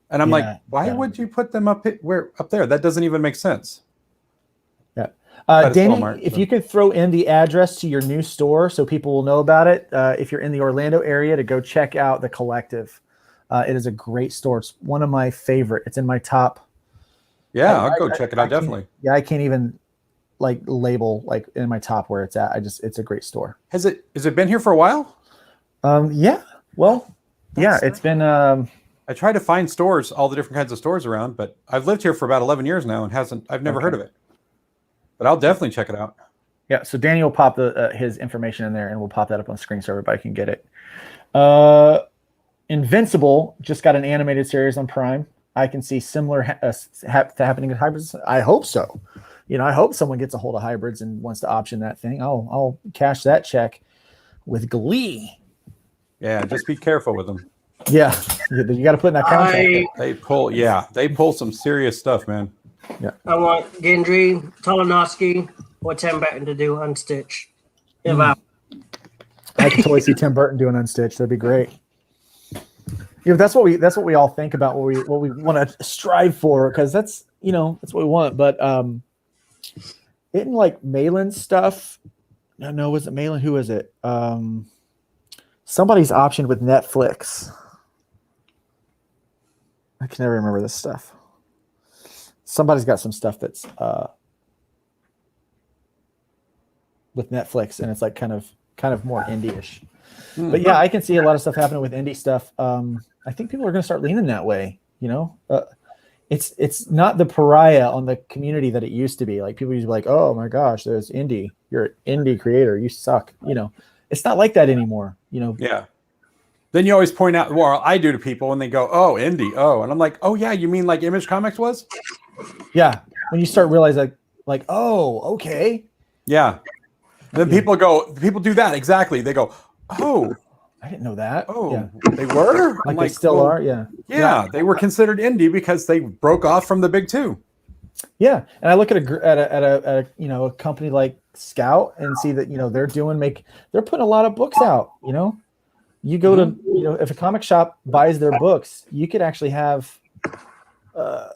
Speaker 3: And I'm like, why would you put them up there? That doesn't even make sense.
Speaker 1: Yeah. Danny, Walmart, if you could throw in the address to your new store so people will know about it, if you're in the Orlando area, to go check out the Collective. It is a great store. It's one of my favorite. It's in my top.
Speaker 3: Yeah, I'll go check it out, definitely.
Speaker 1: Yeah, I can't even label in my top where it's at. It's a great store.
Speaker 3: Has it been here for a while?
Speaker 1: Yeah. Well, it's been
Speaker 3: I try to find stores, all the different kinds of stores around, but I've lived here for about 11 years now and I've never heard of it. But I'll definitely check it out.
Speaker 1: Yeah, so Danny will pop his information in there and we'll pop that up on the screen so everybody can get it. Invincible just got an animated series on Prime. I can see similar happening in hybrids. I hope so. You know, I hope someone gets a hold of hybrids and wants to option that thing. I'll cash that check with glee.
Speaker 3: Yeah, just be careful with them.
Speaker 1: Yeah, you got to put in that contract.
Speaker 3: They pull some serious stuff, man.
Speaker 2: Yeah. I want Gendry, Tolonovsky, or Tim Burton to do Unstitch.
Speaker 1: I can totally see Tim Burton doing Unstitch. That'd be great. You know, that's what we all think about what we want to strive for, because that's what we want. But isn't Malin's stuff? No, was it Malin? Who is it? Somebody's optioned with Netflix. I can never remember this stuff. Somebody's got some stuff that's with Netflix, and it's kind of more indie-ish. But yeah, I can see a lot of stuff happening with indie stuff. I think people are going to start leaning that way. You know, it's not the pariah on the community that it used to be. Like, people used to be like, "Oh my gosh, there's indie. You're an indie creator. You suck." You know, it's not like that anymore. You know.
Speaker 3: Yeah. Then you always point out, well, I do to people when they go, "Oh, indie, oh," and I'm like, "Oh yeah, you mean like Image Comics was?"
Speaker 1: Yeah. When you start realizing, oh, okay.
Speaker 3: Yeah. Then people do that exactly. They go, "Oh,
Speaker 1: I didn't know that."
Speaker 3: Oh,
Speaker 1: yeah.
Speaker 3: They were?
Speaker 1: They still are, yeah.
Speaker 3: Yeah, they were considered indie because they broke off from the big two.
Speaker 1: Yeah, and I look at a company like Scout and see that they're putting a lot of books out. You know, you go to if a comic shop buys their books, you could actually have a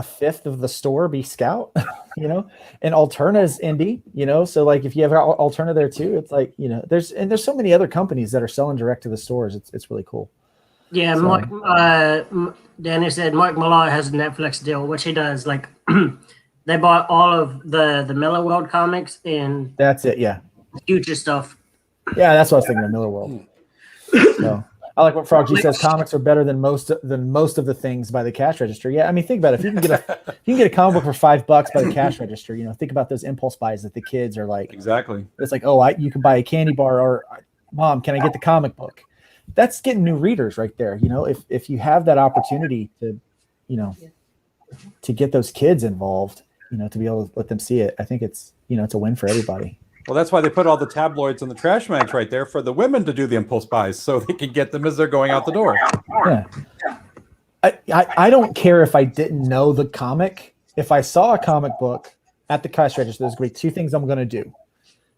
Speaker 1: fifth of the store be Scout, and Alterna is indie, so if you have Alterna there too, it's there's so many other companies that are selling direct to the stores. It's really cool.
Speaker 2: Yeah, so, Danny said Mark Millar has a Netflix deal, which he does. They bought all of the Miller World comics and
Speaker 1: that's it. Yeah,
Speaker 2: future stuff.
Speaker 1: Yeah, that's what I was thinking of, Miller World. So I like what Frog G says. Comics are better than most of the things by the cash register. Yeah, I mean, think about it. If you can get a comic book for $5 by the cash register, think about those impulse buys that the kids are like.
Speaker 3: Exactly.
Speaker 1: It's like, you can buy a candy bar, or Mom, can I get the comic book? That's getting new readers right there. If you have that opportunity to, to get those kids involved, to be able to let them see it, I think it's it's a win for everybody.
Speaker 3: Well, that's why they put all the tabloids and the trash mags right there for the women to do the impulse buys, so they can get them as they're going out the door.
Speaker 1: Yeah. I don't care if I didn't know the comic. If I saw a comic book at the cash register, there's going to be two things I'm going to do.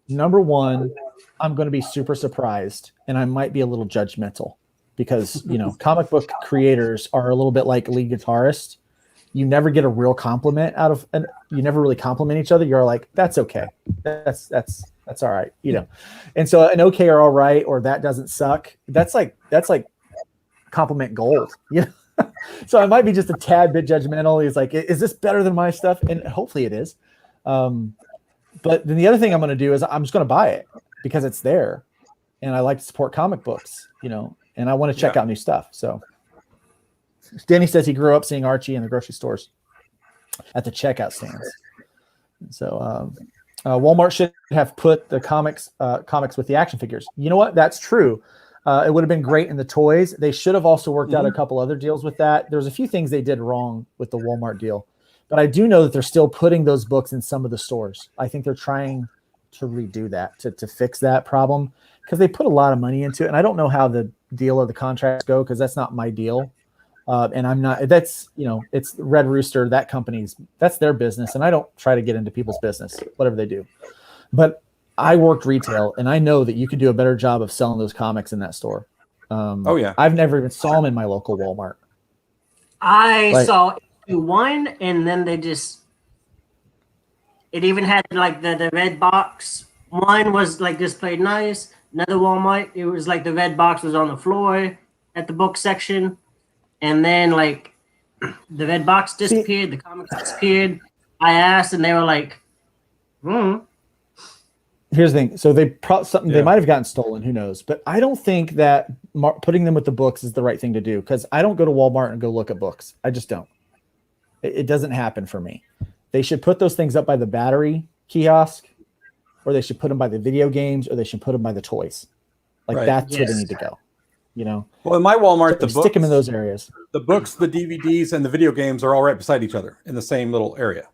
Speaker 1: Number one, I'm going to be super surprised, and I might be a little judgmental because comic book creators are a little bit like lead guitarists. You never get a real compliment out of, and you never really compliment each other. You're like, that's okay, that's all right, And so an okay or all right, or that doesn't suck. That's like compliment gold. So I might be just a tad bit judgmental. He's like, is this better than my stuff? And hopefully it is. But then the other thing I'm going to do is I'm just going to buy it because it's there, and I like to support comic books, and I want to check out new stuff. So Danny says he grew up seeing Archie in the grocery stores at the checkout stands. So Walmart should have put the comics with the action figures. You know what? That's true. It would have been great in the toys. They should have also worked out a couple other deals with that. There's a few things they did wrong with the Walmart deal, but I do know that they're still putting those books in some of the stores. I think they're trying to redo that to fix that problem because they put a lot of money into it. And I don't know how the deal or the contracts go because that's not my deal. And I'm not, that's, it's Red Rooster, that company's, that's their business. And I don't try to get into people's business, whatever they do. But I worked retail, and I know that you could do a better job of selling those comics in that store. I've never even saw them in my local Walmart.
Speaker 2: I saw one, and then it even had like the red box. One was like displayed nice. Another Walmart, it was like the red box was on the floor at the book section. And then like the red box disappeared, the comics disappeared. I asked, and they were like,
Speaker 1: Here's the thing. So they might have gotten stolen. Who knows? But I don't think that putting them with the books is the right thing to do because I don't go to Walmart and go look at books. I just don't. It doesn't happen for me. They should put those things up by the battery kiosk, or they should put them by the video games, or they should put them by the toys. That's where they need to go.
Speaker 3: Well, in my Walmart, the books,
Speaker 1: stick them in those areas.
Speaker 3: The books, the DVDs, and the video games are all right beside each other in the same little area.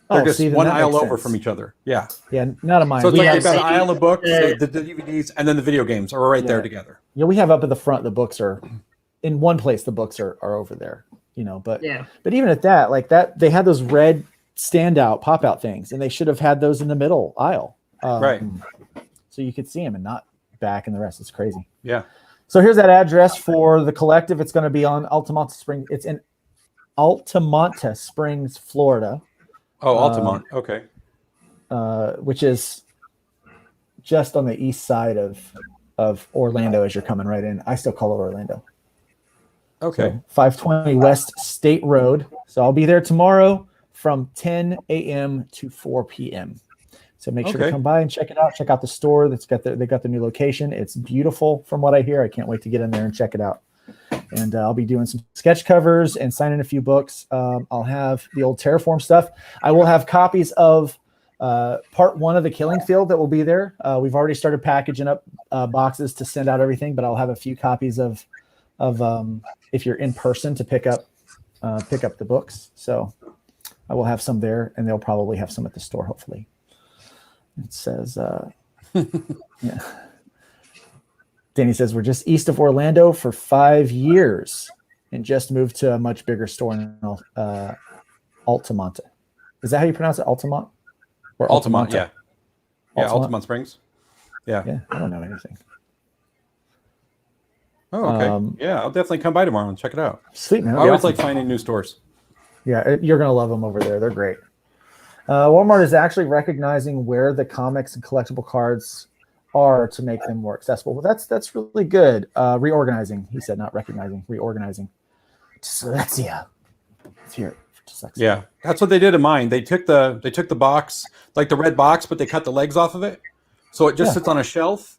Speaker 3: They're just one aisle over from each other. Yeah.
Speaker 1: Yeah, not of mine.
Speaker 3: So it's like they've got an aisle of books, the DVDs, and then the video games are right there together.
Speaker 1: Yeah, we have up at the front, the books are in one place. The books are over there, but even at that, like that, they had those red standout pop-out things, and they should have had those in the middle aisle.
Speaker 3: Right.
Speaker 1: So you could see them and not back in the rest. It's crazy.
Speaker 3: Yeah.
Speaker 1: So here's that address for the collective. It's going to be on Altamonte Springs. It's in Altamonte Springs, Florida.
Speaker 3: Oh, Altamont. Okay.
Speaker 1: Which is just on the east side of Orlando as you're coming right in. I still call it Orlando.
Speaker 3: Okay.
Speaker 1: So 520 West State Road. So I'll be there tomorrow from 10 a.m. to 4 p.m. So make sure to come by and check it out. Check out the store. They got the new location. It's beautiful from what I hear. I can't wait to get in there and check it out. And I'll be doing some sketch covers and signing a few books. I'll have the old Terraform stuff. I will have copies of part 1 of the Killing Field that will be there. We've already started packaging up boxes to send out everything, but I'll have a few copies of if you're in person to pick up the books. So I will have some there, and they'll probably have some at the store, hopefully. It says, yeah. Danny says, we're just east of Orlando for 5 years and just moved to a much bigger store in Altamonte. Is that how you pronounce it? Altamont? Or
Speaker 3: Altamont, yeah. Yeah,
Speaker 1: Altamont?
Speaker 3: Altamont Springs. Yeah.
Speaker 1: Yeah, I don't know anything.
Speaker 3: Oh, okay. Yeah, I'll definitely come by tomorrow and check it out.
Speaker 1: Sweet, man.
Speaker 3: I always like finding new stores.
Speaker 1: Yeah, you're going to love them over there. They're great. Walmart is actually recognizing where the comics and collectible cards are to make them more accessible. Well, that's really good. Reorganizing, he said, not recognizing, reorganizing. Dyslexia. It's here. Dyslexia.
Speaker 3: Yeah, that's what they did in mine. They took the box, like the red box, but they cut the legs off of it, so it just sits on a shelf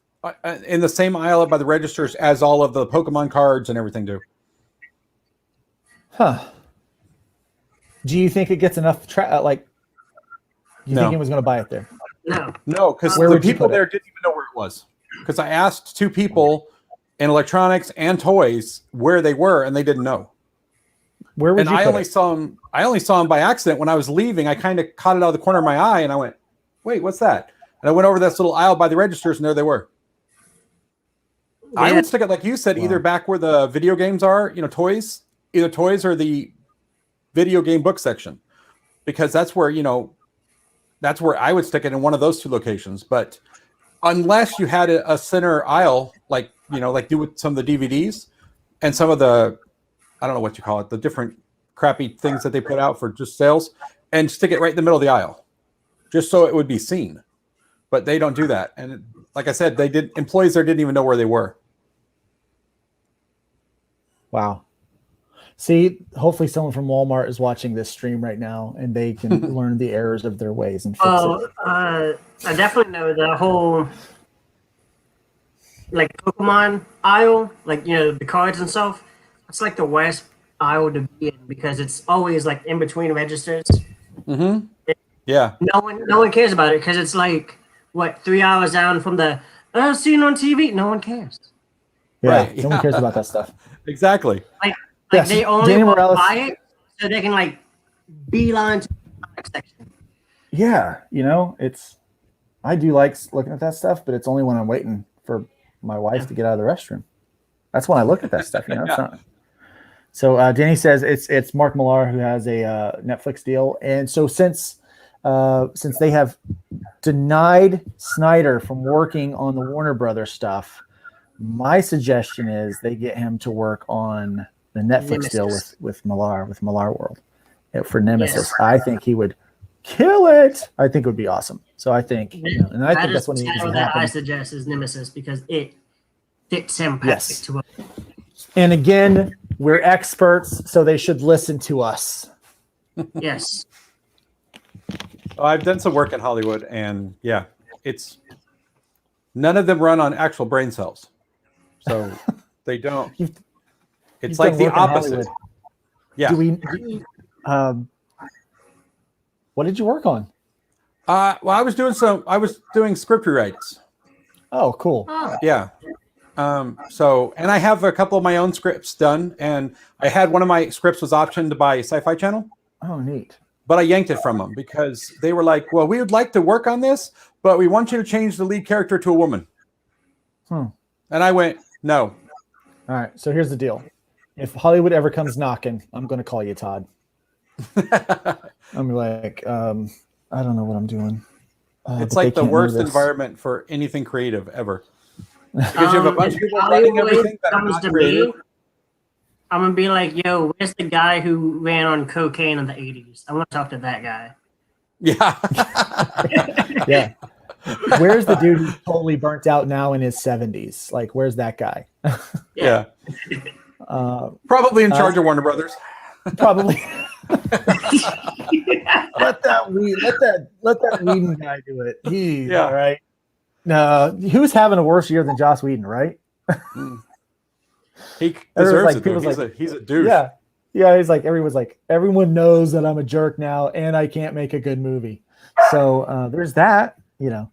Speaker 3: in the same aisle by the registers as all of the Pokemon cards and everything do.
Speaker 1: Huh? Do you think it gets enough? You think he was going to buy it there?
Speaker 3: No, because the people there didn't even know where it was. Because I asked 2 people in electronics and toys where they were, and they didn't know.
Speaker 1: Where would you?
Speaker 3: I only saw them by accident when I was leaving. I kind of caught it out of the corner of my eye, and I went, "Wait, what's that?" And I went over this little aisle by the registers, and there they were. Yeah. I would stick it like you said, either back where the video games are, toys, either toys or the video game book section, because that's where that's where I would stick it, in one of those 2 locations. But unless you had a center aisle, like do with some of the DVDs, and some of the, I don't know what you call it, the different crappy things that they put out for just sales, and stick it right in the middle of the aisle, just so it would be seen. But they don't do that. And like I said, employees there didn't even know where they were.
Speaker 1: Wow. See, hopefully someone from Walmart is watching this stream right now and they can learn the errors of their ways and fix it.
Speaker 2: I definitely know the whole like Pokemon aisle, like, you know, the cards and stuff. It's like the worst aisle to be in because it's always like in between registers.
Speaker 3: Mm-hmm. Yeah.
Speaker 2: No one cares about it because it's like, what, 3 hours down from the seen on TV? No one cares.
Speaker 1: Yeah,
Speaker 3: Right,
Speaker 1: no one cares about that stuff.
Speaker 3: Exactly.
Speaker 2: Like
Speaker 1: Yes,
Speaker 2: they only
Speaker 1: Danny
Speaker 2: want to
Speaker 1: Morales-
Speaker 2: buy it so they can like beeline to the next section.
Speaker 1: Yeah, you know, I do like looking at that stuff, but it's only when I'm waiting for my wife to get out of the restroom. That's when I look at that stuff, you know. It's not. So Danny says it's Mark Millar who has a Netflix deal, and so since they have denied Snyder from working on the Warner Brothers stuff, my suggestion is they get him to work on the Netflix deal with Millar World for Nemesis.
Speaker 2: Yes.
Speaker 1: I think he would kill it. I think it would be awesome. So I think, and I think that's what needs to
Speaker 2: that I
Speaker 1: happen.
Speaker 2: suggest is Nemesis because it fits him perfect to it.
Speaker 1: And again, we're experts, so they should listen to us.
Speaker 2: Yes.
Speaker 3: I've done some work in Hollywood, and yeah, it's none of them run on actual brain cells, so they don't. It's like the opposite. Yeah.
Speaker 1: What did you work on?
Speaker 3: Well, I was doing script rewrites.
Speaker 1: Oh, cool.
Speaker 3: Yeah. So, and I have a couple of my own scripts done, and I had one of my scripts was optioned by Sci-Fi Channel.
Speaker 1: Oh, neat.
Speaker 3: But I yanked it from them because they were like, well, we would like to work on this, but we want you to change the lead character to a woman. And I went, no.
Speaker 1: All right. So here's the deal. If Hollywood ever comes knocking, I'm going to call you, Todd. I'm like, I don't know what I'm doing.
Speaker 3: It's like the worst environment for anything creative ever. Because you have a bunch of people writing everything that are not creative.
Speaker 2: I'm going to be like, yo, where's the guy who ran on cocaine in the 80s? I want to talk to that guy.
Speaker 3: Yeah.
Speaker 1: Yeah. Where's the dude who's totally burnt out now in his 70s? Like, where's that guy?
Speaker 3: Yeah. Probably in charge of Warner Brothers.
Speaker 1: Probably. Let that Whedon guy do it. He's all right. No, who's having a worse year than Joss Whedon, right?
Speaker 3: He deserves it. He's a douche.
Speaker 1: Yeah. Yeah, he's like, everyone knows that I'm a jerk now and I can't make a good movie. So there's that, you know.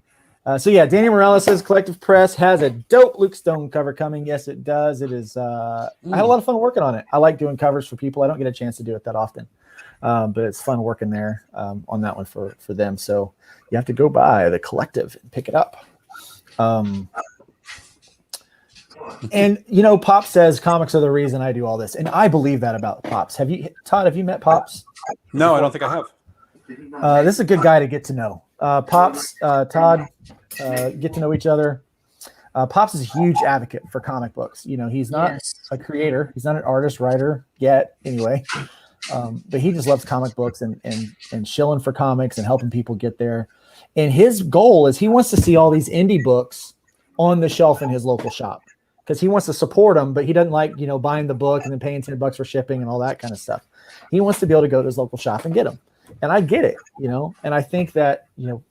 Speaker 1: So yeah, Danny Morales says Collective Press has a dope Luke Stone cover coming. Yes, it does. It is. I had a lot of fun working on it. I like doing covers for people. I don't get a chance to do it that often, but it's fun working there on that one for them. So you have to go by the Collective and pick it up. And you know, Pop says comics are the reason I do all this, and I believe that about Pops. Todd? Have you met Pops?
Speaker 3: No, I don't think I have.
Speaker 1: This is a good guy to get to know. Pops, Todd, get to know each other. Pops is a huge advocate for comic books. You know, he's not a creator. He's not an artist, writer yet, anyway. But he just loves comic books and shilling for comics and helping people get there. And his goal is he wants to see all these indie books on the shelf in his local shop because he wants to support them, but he doesn't like, you know, buying the book and then paying $10 for shipping and all that kind of stuff. He wants to be able to go to his local shop and get them. And I get it, you know, and I think that, you know,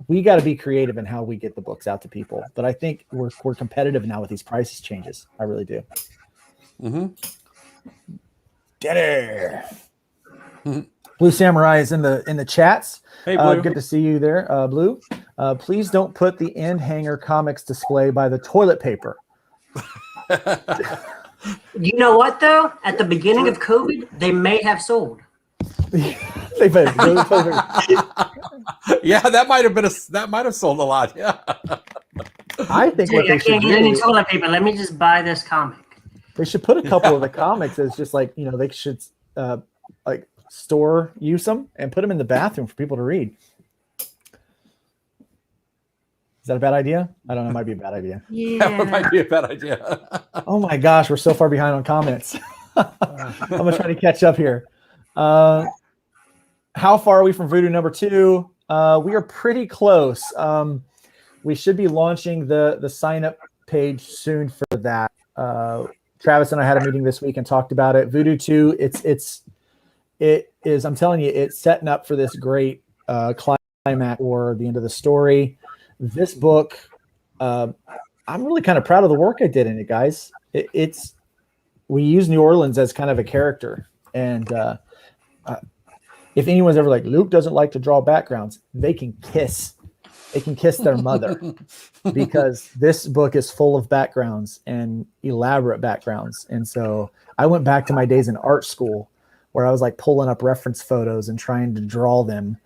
Speaker 1: we got to be creative in how we get the books out to people. But I think we're competitive now with these prices changes. I really do. Dinner. Blue Samurai is in the chats.
Speaker 3: Hey, Blue.
Speaker 1: Good to see you there, Blue. Please don't put the end hanger comics display by the toilet paper.
Speaker 2: You know what though? At the beginning of COVID, they may have sold.
Speaker 1: They better
Speaker 3: yeah, that might have sold a lot. Yeah.
Speaker 1: I think what they
Speaker 2: I
Speaker 1: should
Speaker 2: can't get any
Speaker 1: do,
Speaker 2: toilet paper. Let me just buy this comic.
Speaker 1: they should put a couple of the comics as just like, you know, they should like use them and put them in the bathroom for people to read. Is that a bad idea? I don't know. It might be a bad idea.
Speaker 3: That might be a bad idea.
Speaker 1: Oh my gosh, we're so far behind on comments. I'm gonna try to catch up here. How far are we from Voodoo number 2? We are pretty close. We should be launching the sign up page soon for that. Travis and I had a meeting this week and talked about it. Voodoo 2, it is. I'm telling you, it's setting up for this great climax or the end of the story. This book, I'm really kind of proud of the work I did in it, guys. We use New Orleans as kind of a character, and if anyone's ever like, Luke doesn't like to draw backgrounds, they can kiss their mother because this book is full of backgrounds and elaborate backgrounds. And so I went back to my days in art school where I was like pulling up reference photos and trying to draw them,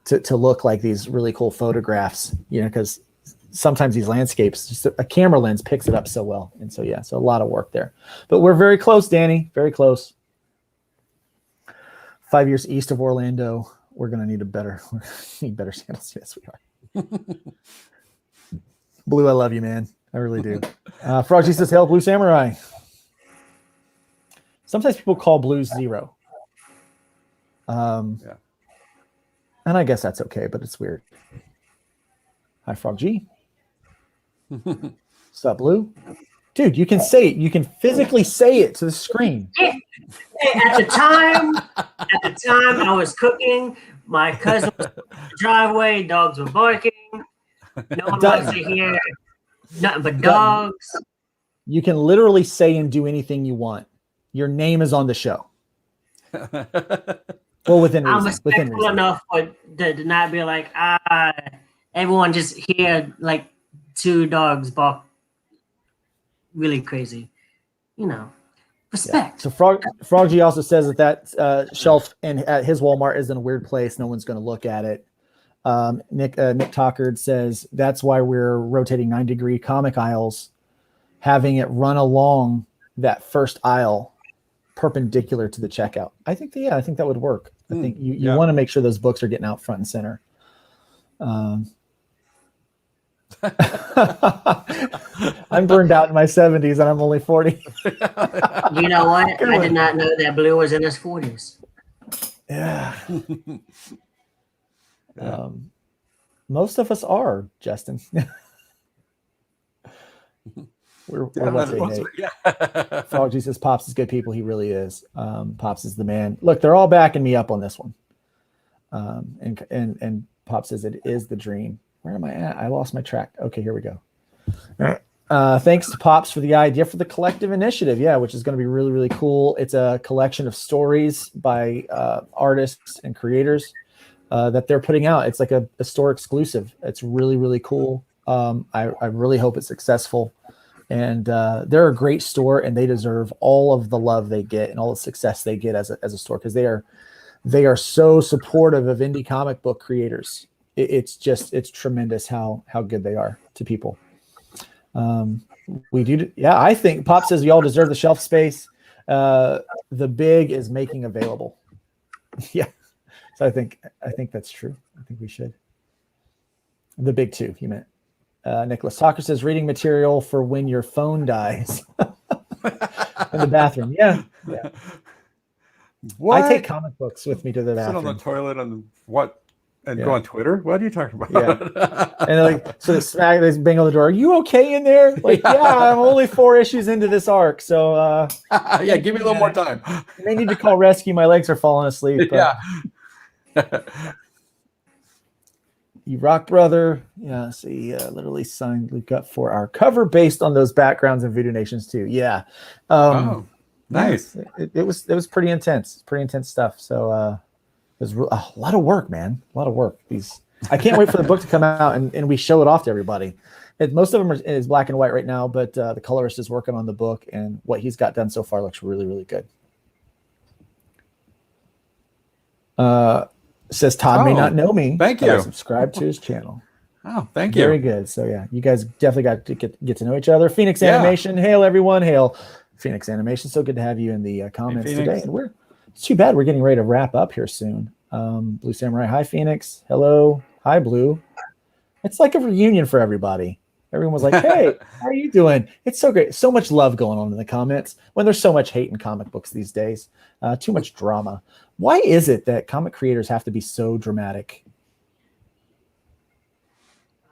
Speaker 1: to look like these really cool photographs, because sometimes these landscapes, just a camera lens picks it up so well. And so, so a lot of work there, but we're very close, Danny, very close. 5 years east of Orlando. We're going to need better sandals. Yes, we are. Blue, I love you, man. I really do. Froggy says, hail Blue Samurai. Sometimes people call Blues 0. And I guess that's okay, but it's weird. Hi, Frog G. What's up, Blue? Dude, you can say it. You can physically say it to the screen.
Speaker 2: Hey, at the time I was cooking. My cousin was in the driveway. Dogs were barking. No one wants to hear nothing but dogs.
Speaker 1: You can literally say and do anything you want. Your name is on the show. Well, within reason.
Speaker 2: I'm respectful enough to not be like, everyone just hear like 2 dogs bark really crazy. Respect.
Speaker 1: Yeah. So Froggy also says that shelf at his Walmart is in a weird place. No one's going to look at it. Nick Tockard says that's why we're rotating 9-degree comic aisles, having it run along that first aisle perpendicular to the checkout. I think that would work. I think you want to make sure those books are getting out front and center. I'm burned out in my 70s and I'm only 40.
Speaker 2: You know what? I did not know that Blue was in his 40s.
Speaker 1: Yeah. Most of us are, Justin. we're Frog Jesus Pops is good people. He really is. Pops is the man. Look, they're all backing me up on this one. And Pops says it is the dream. Where am I at? I lost my track. Okay, here we go. Thanks to Pops for the idea for the collective initiative. Yeah, which is going to be really, really cool. It's a collection of stories by artists and creators that they're putting out. It's like a store exclusive. It's really, really cool. I really hope it's successful. And they're a great store, and they deserve all of the love they get and all the success they get as a store, because they are so supportive of indie comic book creators. It's tremendous how good they are to people. We do. Yeah, I think Pop says we all deserve the shelf space. The big is making available. Yeah. So I think that's true. I think we should. The big 2, he meant. Nicholas Talker says reading material for when your phone dies in the bathroom. Yeah. What? I take comic books with me to the bathroom.
Speaker 3: Sit on the toilet and go on Twitter. What are you talking about?
Speaker 1: Yeah. And they bang on the door. Are you okay in there? Like, yeah, I'm only 4 issues into this arc, so
Speaker 3: yeah, give me a little more time.
Speaker 1: You may need to call rescue. My legs are falling asleep.
Speaker 3: Yeah.
Speaker 1: You rock, brother. Yeah, see, literally signed Luke up for our cover based on those backgrounds in Voodoo Nations too. Yeah.
Speaker 3: Nice.
Speaker 1: It was pretty intense. Pretty intense stuff. So it was a lot of work, man. A lot of work. I can't wait for the book to come out and we show it off to everybody. Most of them is black and white right now, but the colorist is working on the book, and what he's got done so far looks really, really good. Says Todd may not know me.
Speaker 3: Thank you.
Speaker 1: I subscribe to his channel.
Speaker 3: Oh, thank you.
Speaker 1: Very good. So yeah, you guys definitely got to get to know each other. Phoenix Animation. Hail everyone. Hail Phoenix Animation. So good to have you in the comments today. And it's too bad we're getting ready to wrap up here soon. Blue Samurai. Hi, Phoenix. Hello. Hi, Blue. It's like a reunion for everybody. Everyone was like, "Hey, how are you doing?" It's so great. So much love going on in the comments when there's so much hate in comic books these days. Too much drama. Why is it that comic creators have to be so dramatic?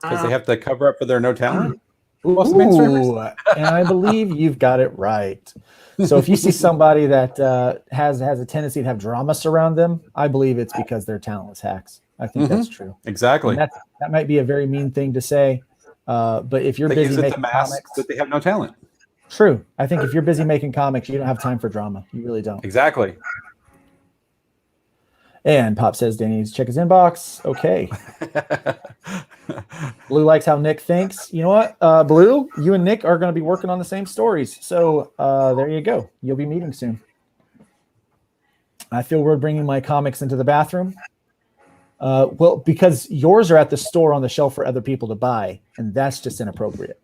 Speaker 3: Because they have to cover up for their no talent.
Speaker 1: Ooh, and I believe you've got it right. So if you see somebody that has a tendency to have drama surround them, I believe it's because they're talentless hacks. I think that's true.
Speaker 3: Exactly.
Speaker 1: And that might be a very mean thing to say, but if you're busy making comics,
Speaker 3: that they have no talent.
Speaker 1: True. I think if you're busy making comics, you don't have time for drama. You really don't.
Speaker 3: Exactly.
Speaker 1: And Pop says Danny needs to check his inbox. Okay. Blue likes how Nick thinks. You know what, Blue? You and Nick are going to be working on the same stories. So there you go. You'll be meeting soon. I feel weird bringing my comics into the bathroom. Well, because yours are at the store on the shelf for other people to buy, and that's just inappropriate.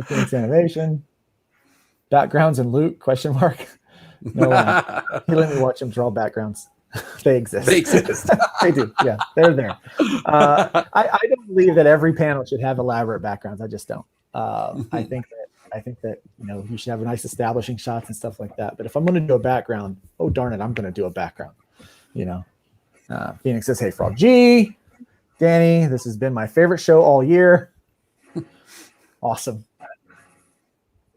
Speaker 1: Thanks, innovation. Backgrounds and loot? Question mark. No, he let me watch him draw backgrounds. They exist. They exist. They do. Yeah, they're there. I don't believe that every panel should have elaborate backgrounds. I just don't. I think that you should have a nice establishing shots and stuff like that. But if I'm going to do a background, oh darn it, I'm going to do a background. Phoenix says, "Hey, Frog G, Danny, this has been my favorite show all year." Awesome.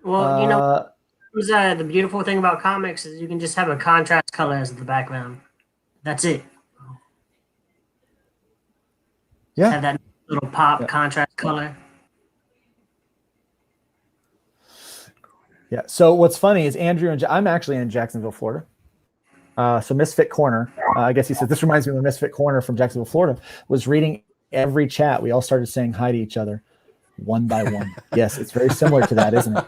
Speaker 2: Well, the beautiful thing about comics is you can just have a contrast color as the background. That's it.
Speaker 1: Yeah.
Speaker 2: Have that little pop contrast color.
Speaker 1: Yeah. So what's funny is Andrew and I'm actually in Jacksonville, Florida. So Misfit Corner, I guess he said, this reminds me of Misfit Corner from Jacksonville, Florida, was reading every chat. We all started saying hi to each other one by one. Yes, it's very similar to that, isn't it?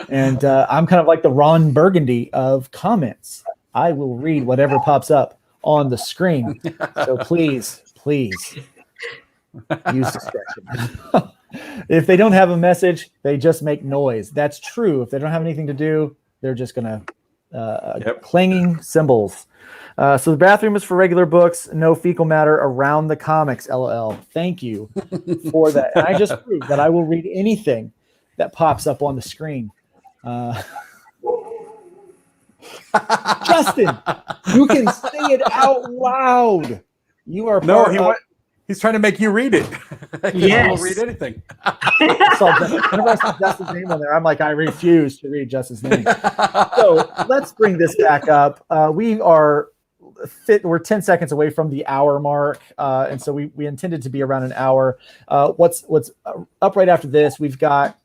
Speaker 1: And I'm kind of like the Ron Burgundy of comments. I will read whatever pops up on the screen. So please use discretion. If they don't have a message, they just make noise. That's true. If they don't have anything to do, they're just going to clanging cymbals. So the bathroom is for regular books, no fecal matter around the comics, LOL. Thank you for that. And I just proved that I will read anything that pops up on the screen. Justin, you can say it out loud. You are
Speaker 3: he's trying to make you read it.
Speaker 2: Yes.
Speaker 3: I will read anything.
Speaker 1: Whenever I saw Justin's name on there, I'm like, I refuse to read Justin's name. So let's bring this back up. We're 10 seconds away from the hour mark, and so we intended to be around an hour. What's up right after this? We've got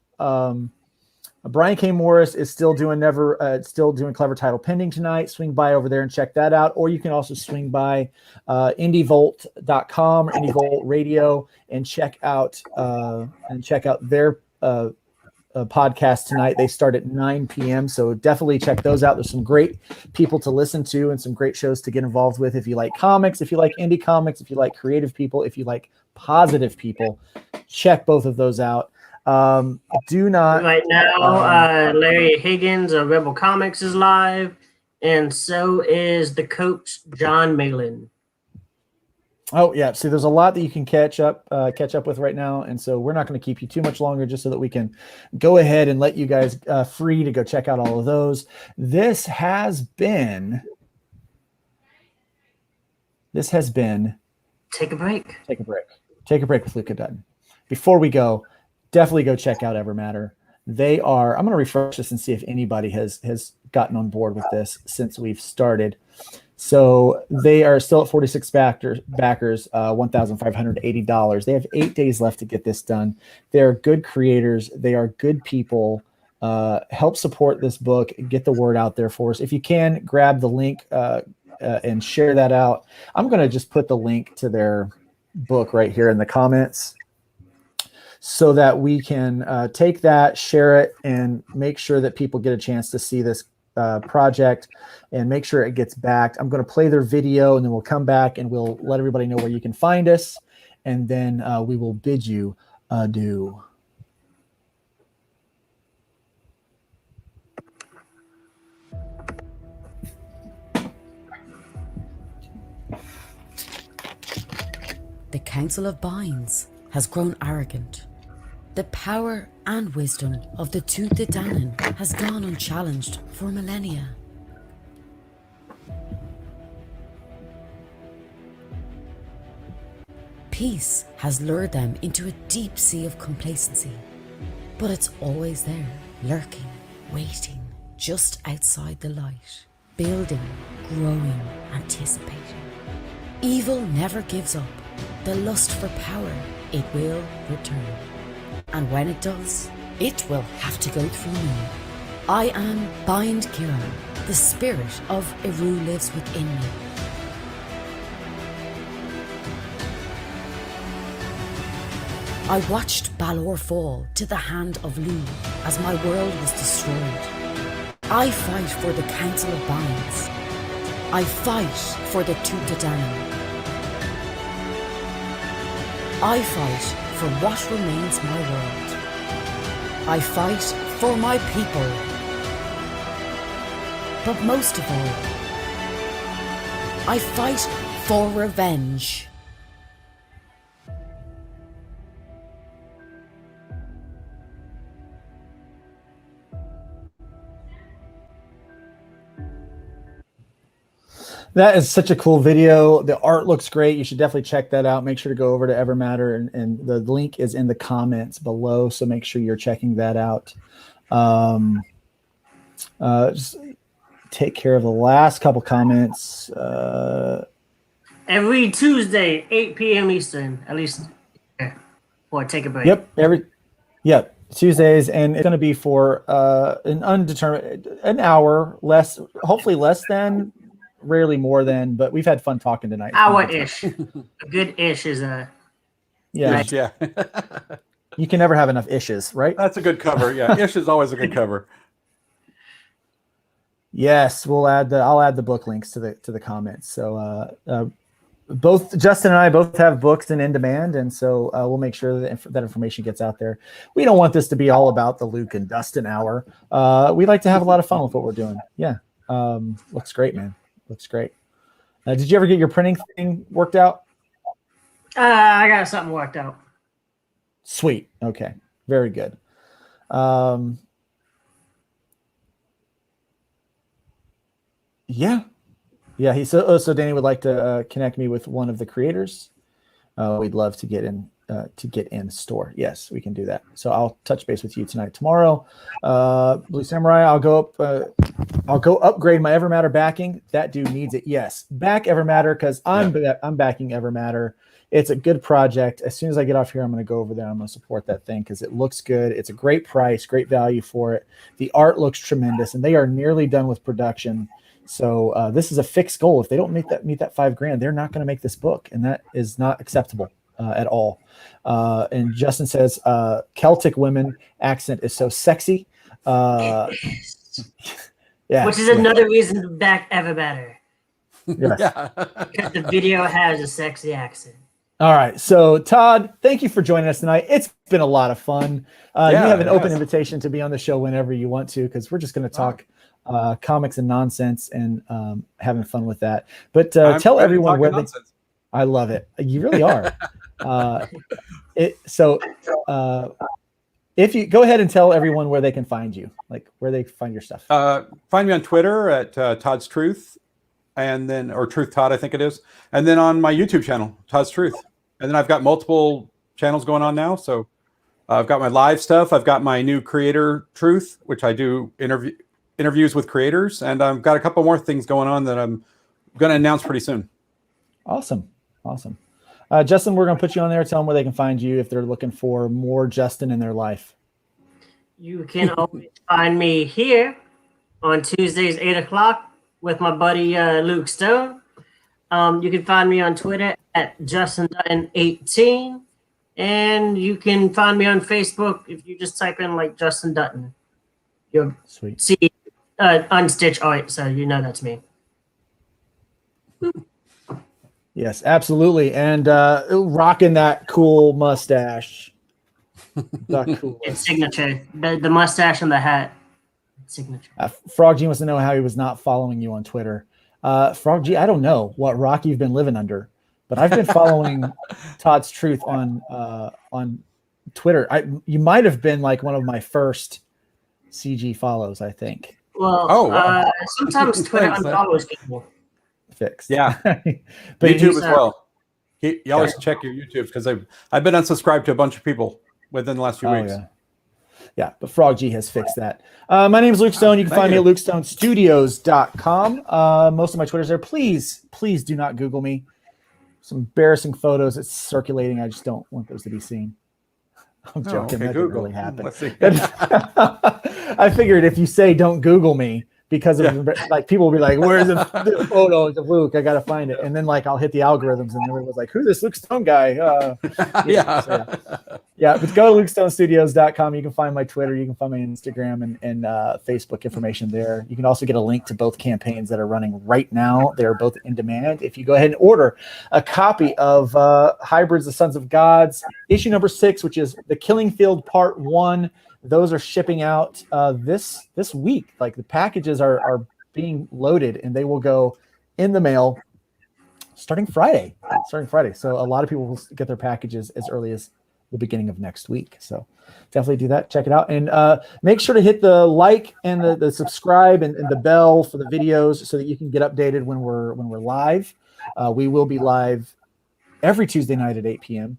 Speaker 1: Brian K. Morris is still doing Clever Title Pending tonight. Swing by over there and check that out. Or you can also swing by indievolt.com or Indievolt Radio and check out their podcast tonight. They start at 9 p.m. So definitely check those out. There's some great people to listen to and some great shows to get involved with. If you like comics, if you like indie comics, if you like creative people, if you like positive people, check both of those out. Do not
Speaker 2: right now. Larry Higgins of Rebel Comics is live, and so is the coach John Malin.
Speaker 1: Oh yeah, see, there's a lot that you can catch up with right now, and so we're not going to keep you too much longer, just so that we can go ahead and let you guys free to go check out all of those. This has been.
Speaker 2: Take a break.
Speaker 1: Take a break with Luca Dutton. Before we go, definitely go check out Evermatter. They are. I'm going to refresh this and see if anybody has gotten on board with this since we've started. So they are still at 46 backers, $1,580. They have 8 days left to get this done. They are good creators. They are good people. Help support this book. Get the word out there for us. If you can, grab the link and share that out. I'm going to just put the link to their book right here in the comments, so that we can take that, share it, and make sure that people get a chance to see this project and make sure it gets backed. I'm going to play their video, and then we'll come back and we'll let everybody know where you can find us, and then we will bid you adieu.
Speaker 4: the Council of Binds has grown arrogant. The power and wisdom of the Toothed Danann has gone unchallenged for millennia. Peace has lured them into a deep sea of complacency, but it's always there, lurking, waiting, just outside the light, building, growing, anticipating. Evil never gives up. The lust for power, it will return. And when it does, it will have to go through me. I am Bind Kiran. The spirit of Eru lives within me. I watched Balor fall to the hand of Lu as my world was destroyed. I fight for the Council of Binds. I fight for the Toothed Danann. I fight for what remains my world. I fight for my people. But most of all, I fight for revenge.
Speaker 1: That is such a cool video. The art looks great. You should definitely check that out. Make sure to go over to Evermatter, and the link is in the comments below. So make sure you're checking that out. Just take care of the last couple comments.
Speaker 2: Every Tuesday, 8 p.m. Eastern, at least. Or take a break.
Speaker 1: Yep. Tuesdays, and it's going to be for an hour, less, hopefully less than. Rarely more than, but we've had fun talking tonight.
Speaker 2: Hour-ish. A good ish is a...
Speaker 1: Yeah.
Speaker 3: Ish, yeah.
Speaker 1: You can never have enough ishes, right?
Speaker 3: That's a good cover. Yeah, ish is always a good cover.
Speaker 1: Yes, I'll add the book links to the comments. So both Justin and I both have books in demand, and so we'll make sure that information gets out there. We don't want this to be all about the Luke and Dustin hour. We like to have a lot of fun with what we're doing. Yeah. Looks great, man. Looks great. Did you ever get your printing thing worked out?
Speaker 2: I got something worked out.
Speaker 1: Sweet. Okay. Very good. Yeah. So Danny would like to connect me with one of the creators. We'd love to get in store. Yes, we can do that. So I'll touch base with you tonight, tomorrow. Blue Samurai, I'll go upgrade my Evermatter backing. That dude needs it. Yes, back Evermatter, because I'm backing Evermatter. It's a good project. As soon as I get off here, I'm going to go over there. I'm going to support that thing because it looks good. It's a great price, great value for it. The art looks tremendous, and they are nearly done with production. So this is a fixed goal. If they don't meet that $5,000, they're not going to make this book, and that is not acceptable at all. And Justin says Celtic women accent is so sexy. Yeah,
Speaker 2: which is another reason to back Evermatter.
Speaker 1: Yes.
Speaker 3: Yeah.
Speaker 2: Because the video has a sexy accent.
Speaker 1: All right. So Todd, thank you for joining us tonight. It's been a lot of fun. You have an open invitation to be on the show whenever you want to, because we're just going to talk comics and nonsense and having fun with that. But tell everyone where nonsense. I love it. You really are. If you go ahead and tell everyone where they can find you, like where they find your stuff.
Speaker 3: Find me on Twitter at Todd's Truth, and then, or Truth Todd, I think it is. And then on my YouTube channel, Todd's Truth. And then I've got multiple channels going on now. So I've got my live stuff. I've got my new Creator Truth, which I do interviews with creators. And I've got a couple more things going on that I'm going to announce pretty soon.
Speaker 1: Awesome. Justin, we're going to put you on there. Tell them where they can find you if they're looking for more Justin in their life.
Speaker 2: You can always find me here on Tuesdays, 8 o'clock with my buddy Luke Stone. You can find me on Twitter at Justin Dutton 18. And you can find me on Facebook if you just type in like Justin Dutton. You'll see unstitched art, so you know that's me.
Speaker 1: Yes, absolutely. And rocking that cool mustache.
Speaker 2: It's signature. The mustache and the hat. Signature.
Speaker 1: Frog G wants to know how he was not following you on Twitter. Frog G, I don't know what rock you've been living under, But I've been following Todd's Truth on Twitter. You might have been like one of my first CG follows, I think.
Speaker 2: Well,
Speaker 3: wow.
Speaker 2: Sometimes Twitter
Speaker 3: Thanks,
Speaker 2: unfollows people.
Speaker 1: Fixed.
Speaker 3: Yeah.
Speaker 1: But
Speaker 3: YouTube as well. You always check your YouTube because I've been unsubscribed to a bunch of people within the last few weeks.
Speaker 1: Yeah, but Frog G has fixed that. My name is Luke Stone. You can find me at lukestonestudios.com. Most of my Twitter's there. Please do not Google me. Some embarrassing photos that's circulating. I just don't want those to be seen. I'm joking. That didn't really happen.
Speaker 3: Let's see.
Speaker 1: I figured if you say don't Google me, because of like people will be like, where's the photos of Luke? I gotta find it. And then like I'll hit the algorithms and everyone's like, who's this Luke Stone guy? But go to lukestonestudios.com. You can find my Twitter, you can find my Instagram and Facebook information there. You can also get a link to both campaigns that are running right now. They're both in demand. If you go ahead and order a copy of Hybrids, the Sons of Gods, issue number 6, which is The Killing Field Part 1. Those are shipping out this week. Like the packages are being loaded and they will go in the mail starting Friday. So a lot of people will get their packages as early as the beginning of next week. So definitely do that. Check it out. And make sure to hit the like and the subscribe and the bell for the videos so that you can get updated when we're live. We will be live every Tuesday night at 8 p.m.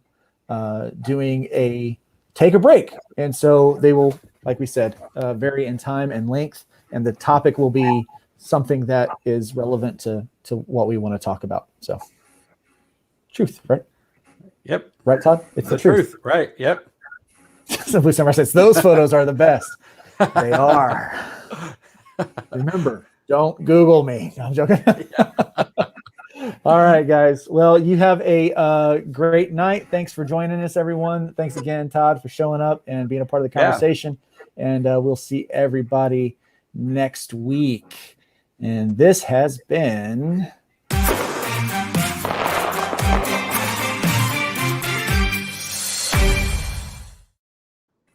Speaker 1: Doing a take a break. And so they will, like we said, vary in time and length. And the topic will be something that is relevant to what we want to talk about. So truth, right?
Speaker 3: Yep.
Speaker 1: Right, Todd? It's the truth.
Speaker 3: Right. Yep.
Speaker 1: Simply Summer says those photos are the best. They are. Remember, don't Google me. No, I'm joking. All right, guys. Well, you have a great night. Thanks for joining us, everyone. Thanks again, Todd, for showing up and being a part of the conversation. And we'll see everybody next week. And this has been